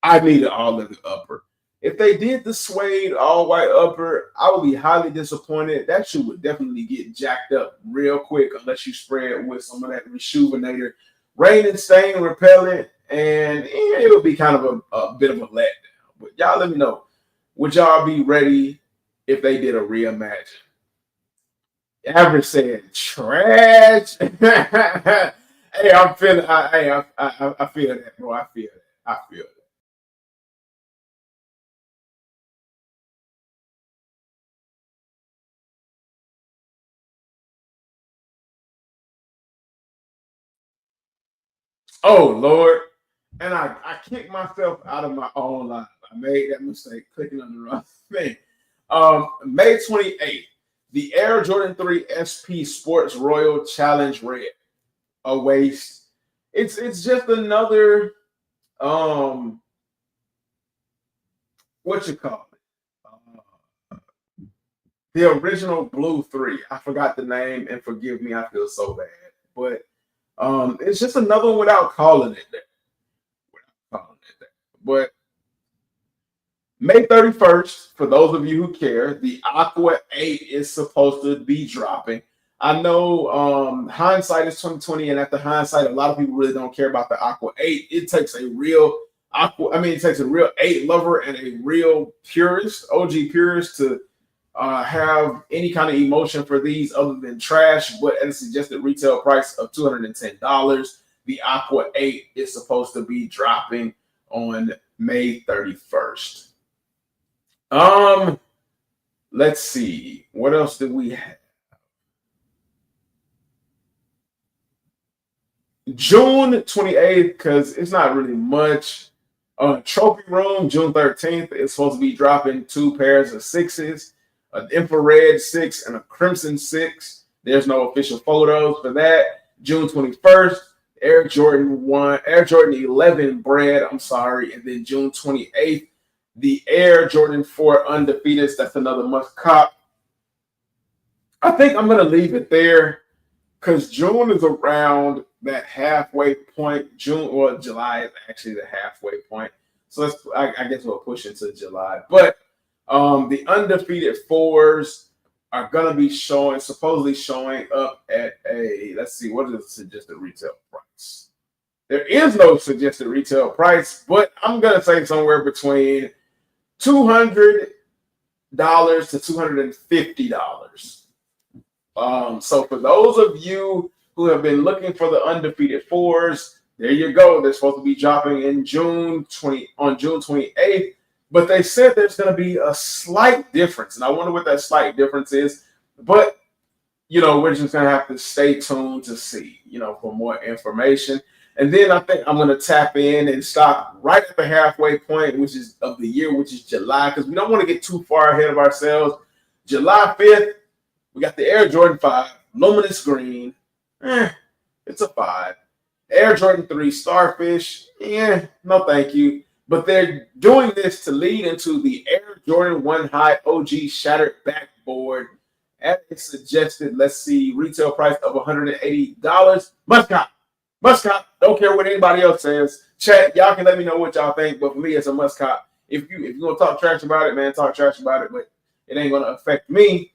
I need an all leather upper. If they did the suede all white upper, I would be highly disappointed. That shoe would definitely get jacked up real quick unless you spray it with some of that Rejuvenator rain and stain repellent, and it would be kind of a bit of a letdown. But y'all let me know. Would y'all be ready if they did a reimagine? Average said trash. Hey, I'm feeling. I feel that, bro. I feel that. Oh Lord. And I kicked myself out of my own life. I made that mistake clicking on the wrong thing. May 28th, the Air Jordan 3 SP Sports Royal Challenge Red. A waist. It's just another what you call it? The original Blue 3. I forgot the name, and forgive me, I feel so bad. But it's just another one without calling it that. But May 31st, for those of you who care, the Aqua 8 is supposed to be dropping. I know hindsight is 2020, and after hindsight, a lot of people really don't care about the Aqua 8. It takes a real it takes a real 8 lover and a real purist, OG purist, to have any kind of emotion for these other than trash. But at a suggested retail price of $210, the Aqua 8 is supposed to be dropping on May 31st. Let's see. What else do we have? June 28th, because it's not really much. Trophy Room, June 13th, is supposed to be dropping 2 pairs of 6s, an infrared 6 and a crimson 6. There's no official photos for that. June 21st, Air Jordan 11 bread, and then June 28th, the Air Jordan 4 Undefeateds. That's another must cop. I think I'm gonna leave it there because June is around that halfway point. July is actually the halfway point. So I guess we'll push into July. But the Undefeated 4s are gonna be supposedly showing up at a, let's see, what is the suggested retail price? There is no suggested retail price, but I'm gonna say somewhere between $200 to $250. So for those of you who have been looking for the Undefeated 4s, there you go. They're supposed to be dropping in June 28th. But they said there's going to be a slight difference, and I wonder what that slight difference is. But, we're just going to have to stay tuned to see, for more information. And then I think I'm going to tap in and stop right at the halfway point, which is of the year, which is July, because we don't want to get too far ahead of ourselves. July 5th, we got the Air Jordan 5, luminous green. It's a 5. Air Jordan 3 Starfish. No thank you. But they're doing this to lead into the Air Jordan 1 High OG Shattered Backboard at a suggested, let's see, retail price of $180. Must cop. Don't care what anybody else says. Chat, y'all can let me know what y'all think. But for me, it's a must cop. If you're going to talk trash about it, man, talk trash about it. But it ain't going to affect me.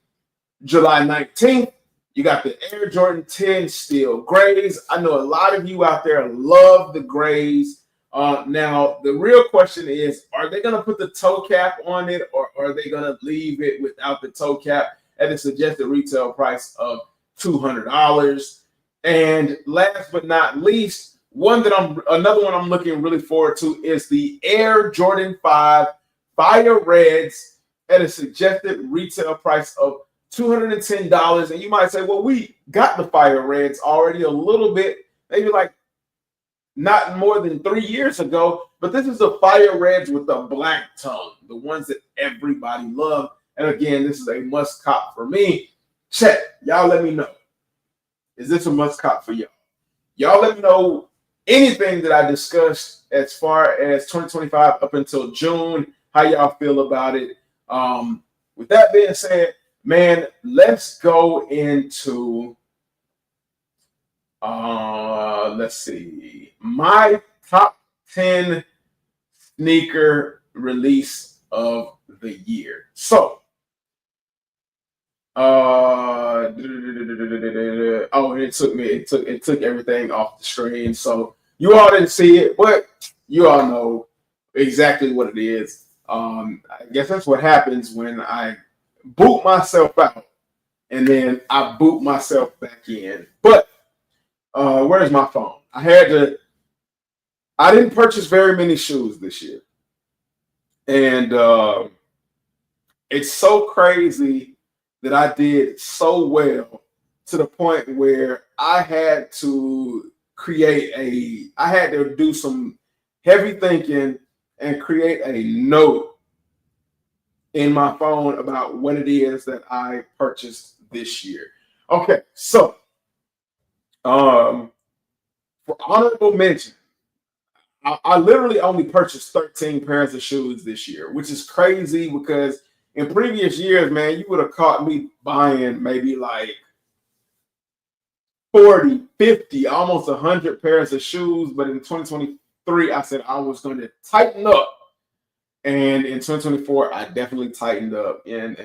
July 19th, you got the Air Jordan 10 Steel Grays. I know a lot of you out there love the grays. Now, the real question is, are they going to put the toe cap on it, or are they going to leave it without the toe cap at a suggested retail price of $200? And last but not least, another one I'm looking really forward to is the Air Jordan 5 Fire Reds at a suggested retail price of $210. And you might say, well, we got the Fire Reds already a little bit, maybe like not more than 3 years ago, but this is the Fire Reds with the black tongue, the ones that everybody loves. And again, this is a must cop for me. Check. Y'all let me know. Is this a must cop for y'all? Y'all let me know anything that I discussed as far as 2025 up until June, how y'all feel about it. With that being said, man, let's go into let's see, my top 10 sneaker release of the year. So it took everything off the screen, so you all didn't see it, but you all know exactly what it is. I guess that's what happens when I boot myself out and then I boot myself back in. But where's my phone? I didn't purchase very many shoes this year, and it's so crazy that I did so well to the point where I had to do some heavy thinking and create a note in my phone about what it is that I purchased this year. Okay, so for honorable mention, I literally only purchased 13 pairs of shoes this year, which is crazy because in previous years, man, you would have caught me buying maybe like 40, 50, almost 100 pairs of shoes. But in 2023, I said I was going to tighten up. And in 2024, I definitely tightened up and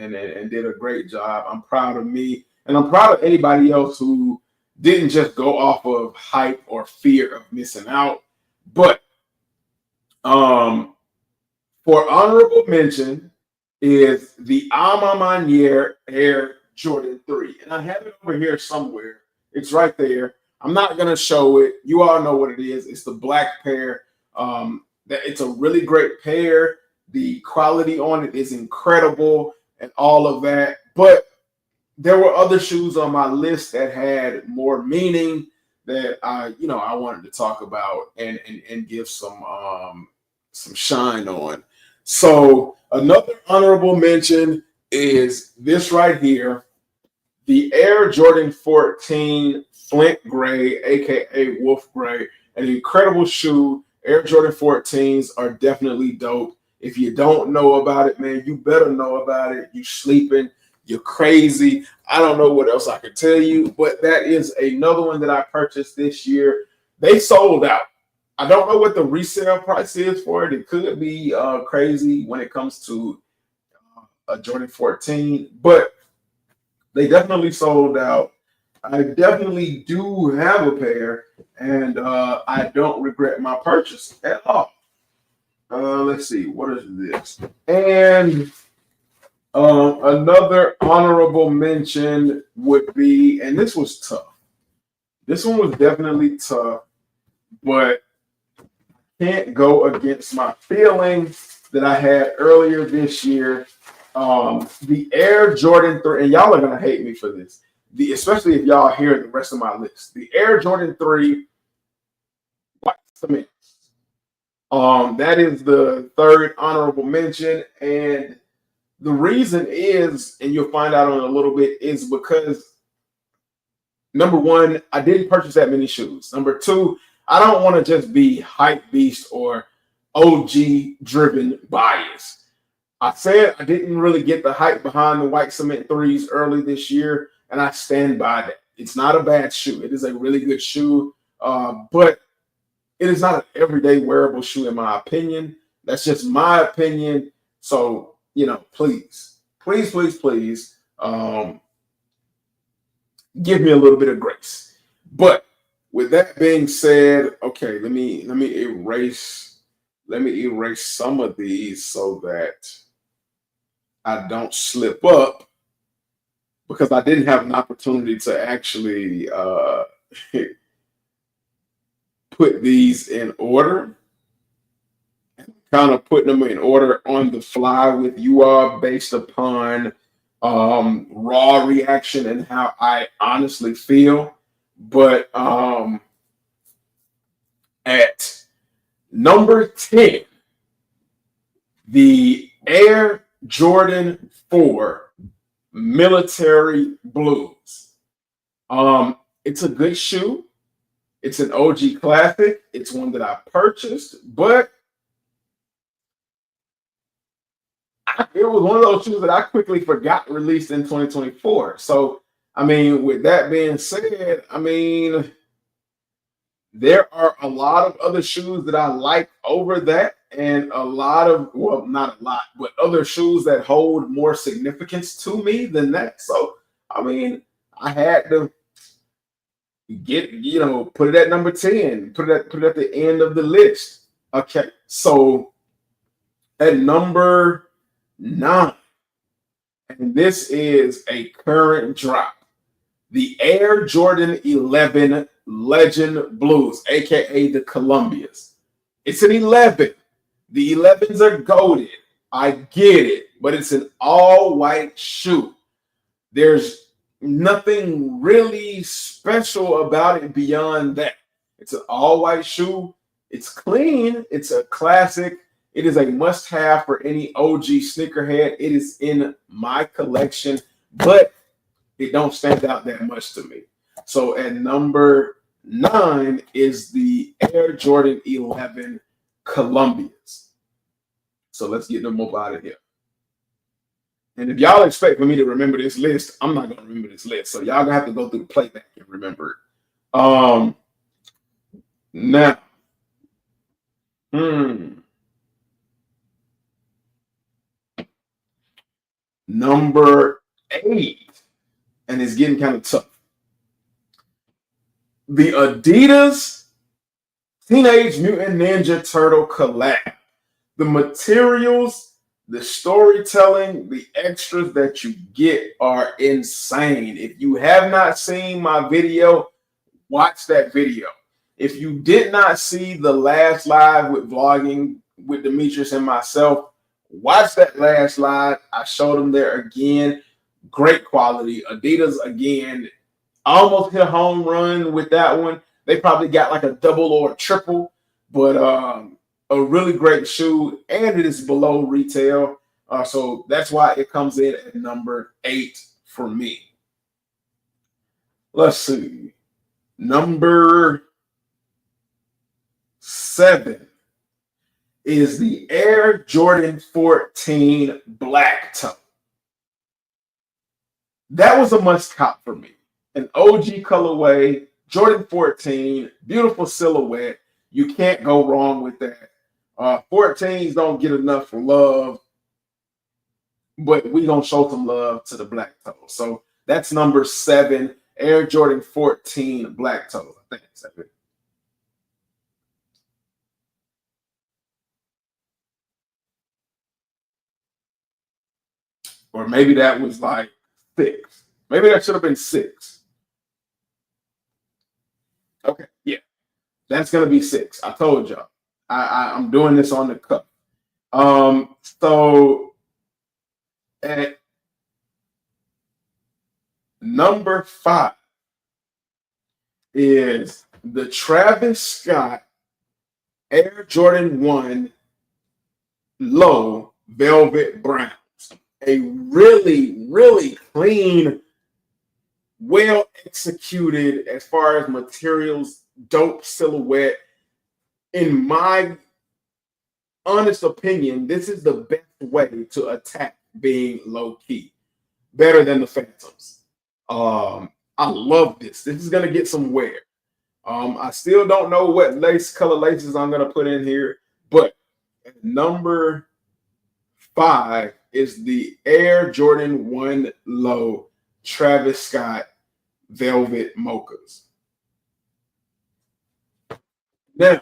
did a great job. I'm proud of me. And I'm proud of anybody else who didn't just go off of hype or fear of missing out. But for honorable mention is the Alma Manier Air Jordan 3. And I have it over here somewhere. It's right there. I'm not going to show it. You all know what it is. It's the black pair. It's a really great pair. The quality on it is incredible and all of that. But there were other shoes on my list that had more meaning that I wanted to talk about and give some shine on. So another honorable mention is this right here, the Air Jordan 14 Flint Gray, aka Wolf Gray, an incredible shoe. Air Jordan 14s are definitely dope. If you don't know about it, man, you better know about it. You sleeping, you're crazy. I don't know what else I can tell you, but that is another one that I purchased this year. They sold out. I don't know what the resale price is for it. It could be crazy when it comes to a Jordan 14, but they definitely sold out. I definitely do have a pair, and I don't regret my purchase at all. Let's see, what is this? And another honorable mention would be, and this was tough. This one was definitely tough, but can't go against my feeling that I had earlier this year. The Air Jordan 3, and y'all are going to hate me for this, especially if y'all hear the rest of my list. The Air Jordan 3 white cement. That is the third honorable mention. And the reason is, and you'll find out in a little bit, is because number one, I didn't purchase that many shoes. Number two, I don't want to just be hype beast or OG driven bias. I said I didn't really get the hype behind the white cement 3s early this year, and I stand by that. It's not a bad shoe. It is a really good shoe, but it is not an everyday wearable shoe in my opinion. That's just my opinion. So, please give me a little bit of grace. But with that being said, okay, let me erase some of these so that I don't slip up, because I didn't have an opportunity to actually put these in order. Kind of putting them in order on the fly with you all based upon raw reaction and how I honestly feel. But at number 10, the Air Jordan 4 Military Blues. It's a good shoe. It's an OG classic. It's one that I purchased, but it was one of those shoes that I quickly forgot released in 2024. So, I mean, with that being said, I mean, there are a lot of other shoes that I like over that, and a lot of, well, not a lot, but other shoes that hold more significance to me than that. So, I mean, I had to put it at number 10, put it at the end of the list. Okay, so at number 9, and this is a current drop, the Air Jordan 11 Legend Blues, aka the Columbias. It's an 11. The 11s are goated. I get it, but it's an all-white shoe. There's nothing really special about it beyond that. It's an all-white shoe. It's clean. It's a classic. It is a must-have for any OG sneakerhead. It is in my collection, but it don't stand out that much to me. So at number 9 is the Air Jordan 11 Columbias. So let's get them up out of here. And if y'all expect for me to remember this list, I'm not gonna remember this list. So y'all gonna have to go through the playback and remember it. Now, number 8, and it's getting kind of tough. The Adidas Teenage Mutant Ninja Turtle collab. The materials, the storytelling, the extras that you get are insane. If you have not seen my video, watch that video. If you did not see the last live with vlogging with Demetrius and myself, watch that last live. I showed them there again. Great quality. Adidas, again, almost hit a home run with that one. They probably got like a double or a triple, but a really great shoe, and it is below retail. So that's why it comes in at number 8 for me. Let's see. Number 7 is the Air Jordan 14 Black Toe. That was a must cop for me. An OG colorway, Jordan 14, beautiful silhouette. You can't go wrong with that. 14s don't get enough love, but we gonna show some love to the Black Toe. So that's number 7, Air Jordan 14 Black Toe. I think that's it. Or maybe that was like 6. Maybe that should have been 6. Okay, yeah, that's gonna be 6. I told y'all. I'm doing this on the cup. So at number 5 is the Travis Scott Air Jordan 1 Low Velvet Browns. A really, really clean, well executed as far as materials, dope silhouette. In my honest opinion, this is the best way to attack being low key. Better than the Phantoms. I love this. This is gonna get some wear. I still don't know what color laces I'm gonna put in here, but at number 5 is the Air Jordan 1 Low Travis Scott Velvet Mochas. Now,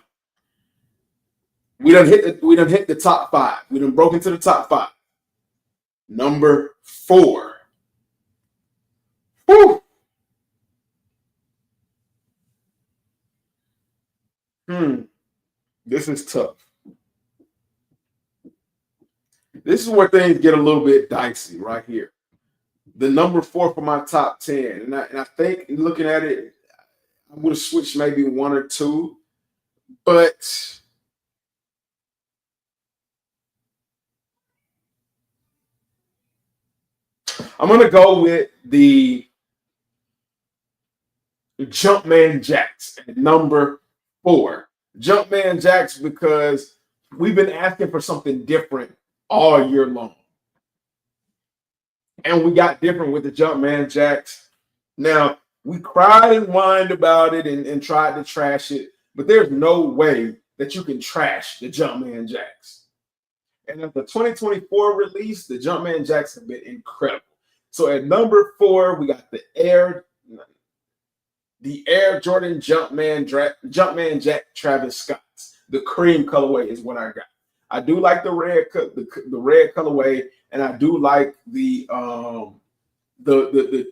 we done hit the top 5. We done broke into the top 5. Number 4. Whew. This is tough. This is where things get a little bit dicey right here. The number 4 for my top 10. And I think looking at it, I would have switched maybe 1 or 2. But I'm going to go with the Jumpman Jacks at number 4. Jumpman Jacks because we've been asking for something different all year long. And we got different with the Jumpman Jacks. Now, we cried and whined about it and tried to trash it, but there's no way that you can trash the Jumpman Jacks. And at the 2024 release, the Jumpman Jacks have been incredible. So at number 4, we got the Air Jordan Jumpman Jack Travis Scott's. The cream colorway is what I got. I do like the red colorway, and I do like the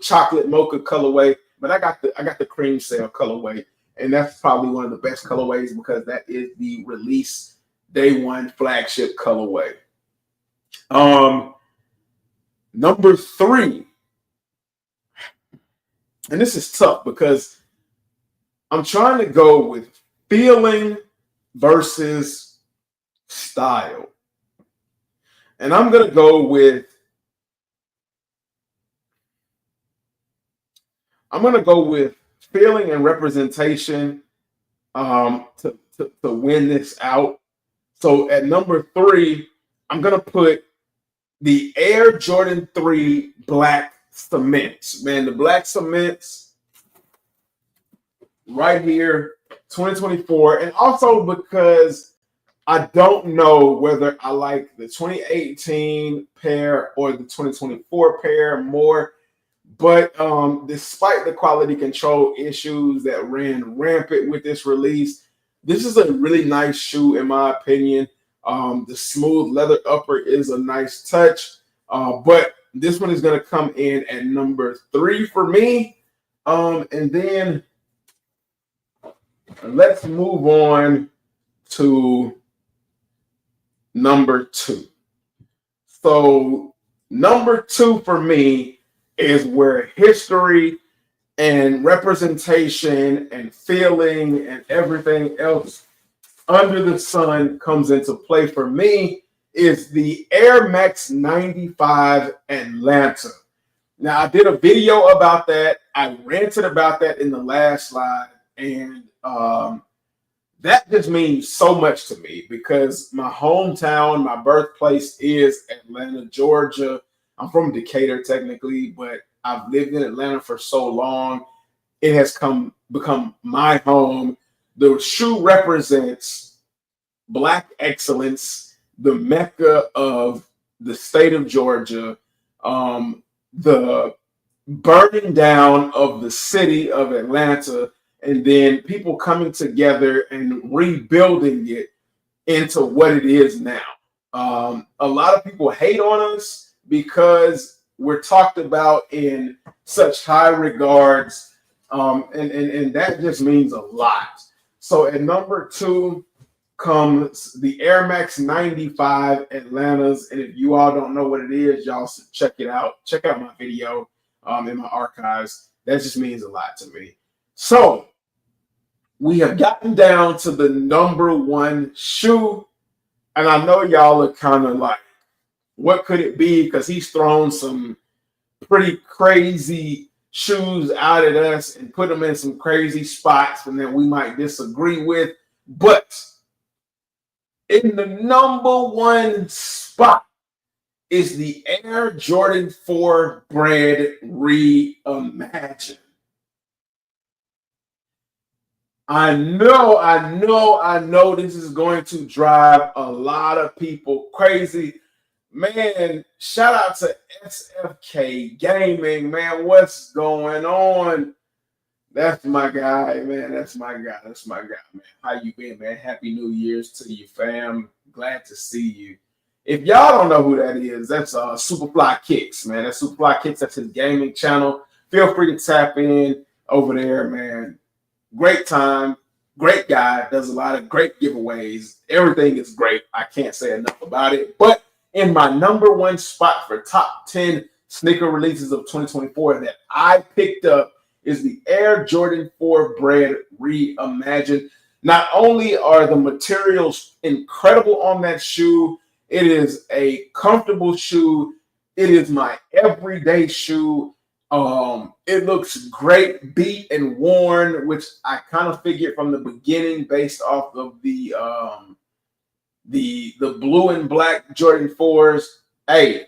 chocolate mocha colorway, but I got the cream sail colorway, and that's probably one of the best colorways because that is the release day 1 flagship colorway. Number 3, and this is tough because I'm trying to go with feeling versus style. And I'm going to go with feeling and representation to win this out. So at number 3, I'm going to put the Air Jordan 3 Black Cements. Man, the Black Cements right here, 2024. And also because I don't know whether I like the 2018 pair or the 2024 pair more. But despite the quality control issues that ran rampant with this release, this is a really nice shoe in my opinion. The smooth leather upper is a nice touch, but this one is going to come in at number 3 for me. And then let's move on to number 2. So number 2 for me is where history and representation and feeling and everything else under the sun comes into play for me is the Air Max 95 Atlanta. Now, I did a video about that. I ranted about that in the last slide, and that just means so much to me because my hometown, my birthplace is Atlanta, Georgia. I'm from Decatur technically, but I've lived in Atlanta for so long. It has become my home. The shoe represents Black excellence, the mecca of the state of Georgia, the burning down of the city of Atlanta, and then people coming together and rebuilding it into what it is now. A lot of people hate on us because we're talked about in such high regards, and that just means a lot. So at number 2 comes the Air Max 95 Atlantas, and if you all don't know what it is, y'all should check it out. Check out my video in my archives. That just means a lot to me. So we have gotten down to the number 1 shoe, and I know y'all are kind of like, what could it be? Because he's thrown some pretty crazy shoes out at us and put them in some crazy spots and that we might disagree with. But in the number 1 spot is the Air Jordan 4 brand reimagined. I know this is going to drive a lot of people crazy. Man, shout out to SFK Gaming, man. What's going on? That's my guy, man. That's my guy. That's my guy, man. How you been, man? Happy New Year's to you, fam. Glad to see you. If y'all don't know who that is, that's Superfly Kicks, man. That's Superfly Kicks. That's his gaming channel. Feel free to tap in over there, man. Great time. Great guy. Does a lot of great giveaways. Everything is great. I can't say enough about it. But in my number one spot for top 10 sneaker releases of 2024 that I picked up is the Air Jordan 4 Bread Reimagined. Not only are the materials incredible on that shoe, it is a comfortable shoe. It is my everyday shoe. It looks great, beat and worn, which I kind of figured from the beginning based off of the blue and black Jordan 4s. Hey,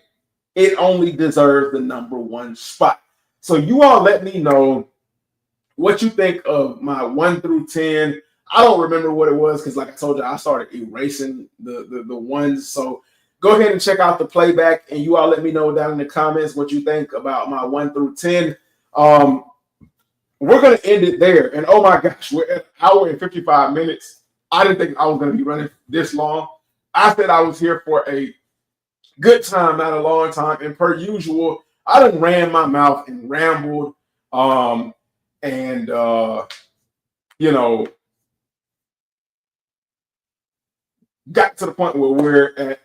it only deserves the number one spot. So you all let me know what you think of my 1 through 10. I don't remember what it was because, like I told you, I started erasing the ones. So go ahead and check out the playback, and you all let me know down in the comments what you think about my 1 through 10. We're going to end it there. And oh my gosh, we're at an hour and 55 minutes. I didn't think I was going to be running this long. I said I was here for a good time, not a long time. And per usual, I done ran my mouth and rambled. You know, got to the point where we're at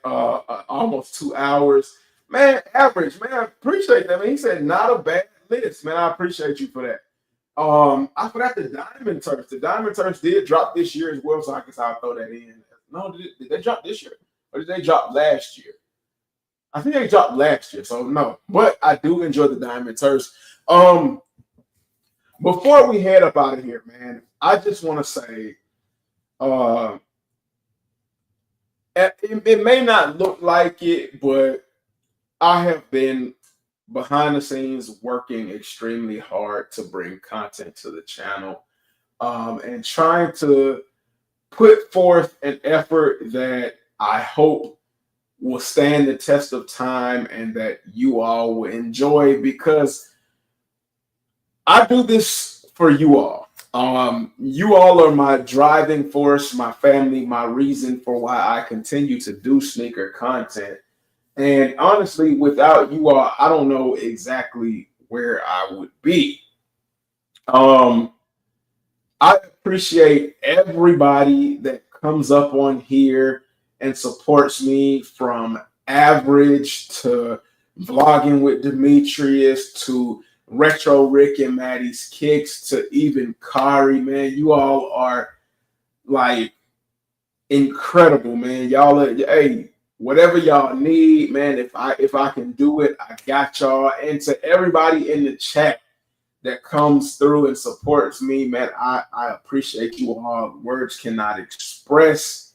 almost 2 hours. Man, average, man, I appreciate that. Man, he said not a bad list, man. I appreciate you for that. I forgot the Diamond Turfs. The Diamond Turfs did drop this year as well, so I guess I'll throw that in. No, did they drop this year? Or did they drop last year? I think they dropped last year, so no. But I do enjoy the Diamond Turfs. Before we head up out of here, man, I just want to say, it may not look like it, but I have been behind the scenes working extremely hard to bring content to the channel, and trying to put forth an effort that I hope will stand the test of time and that you all will enjoy, because I do this for you all. You all are my driving force, my family, my reason for why I continue to do sneaker content. And honestly, without you all, I don't know exactly where I would be. I appreciate everybody that comes up on here and supports me, from Average to Vlogging with Demetrius to Retro Rick and Maddie's Kicks to even Kari, man. You all are like incredible, man. Y'all are, hey, whatever y'all need, man. If I can do it, I got y'all. And to everybody in the chat that comes through and supports me, man, I appreciate you all. Words cannot express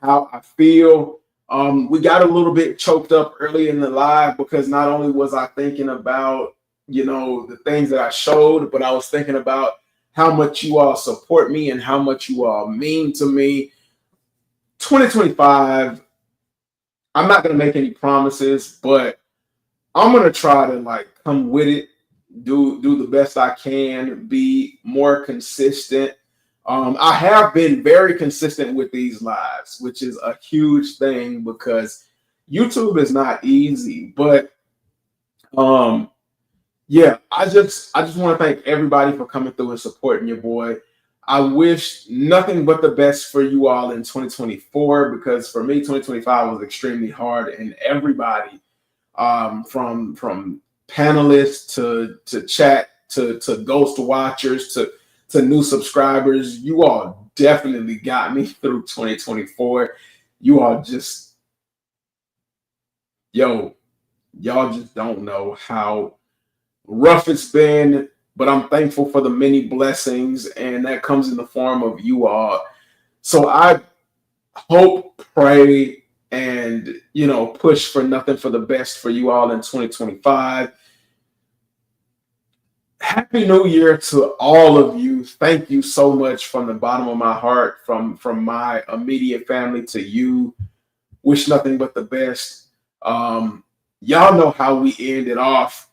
how I feel. We got a little bit choked up early in the live because not only was I thinking about, you know, the things that I showed, but I was thinking about how much you all support me and how much you all mean to me. 2025, I'm not going to make any promises, but I'm going to try to like come with it, do the best I can, be more consistent. I have been very consistent with these lives, which is a huge thing because YouTube is not easy, but yeah, I just want to thank everybody for coming through and supporting your boy. I wish nothing but the best for you all in 2024, because for me, 2025 was extremely hard, and everybody, from panelists to chat to ghost watchers to new subscribers, you all definitely got me through 2024. You all just, y'all just don't know how rough it's been, but I'm thankful for the many blessings, and that comes in the form of you all. So I hope, pray, and, you know, push for nothing for the best for you all in 2025. Happy New Year to all of you. Thank you so much from the bottom of my heart, from my immediate family to you. Wish nothing but the best. Y'all know how we end it off.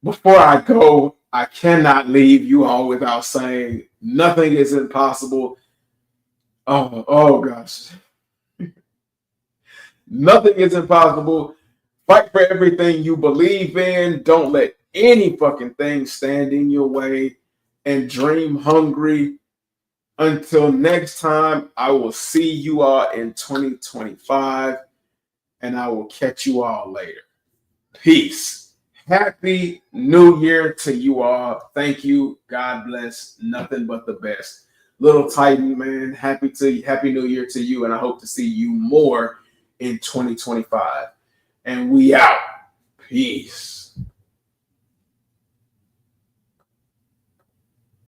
Before I go, I cannot leave you all without saying nothing is impossible. Oh gosh. Nothing is impossible. Fight for everything you believe in. Don't let any fucking thing stand in your way, and dream hungry. Until next time, I will see you all in 2025, and I will catch you all later. Peace. Happy New Year to you all. Thank you. God bless. Nothing but the best. Little Titan, man, happy New Year to you, and I hope to see you more in 2025. And we out. Peace.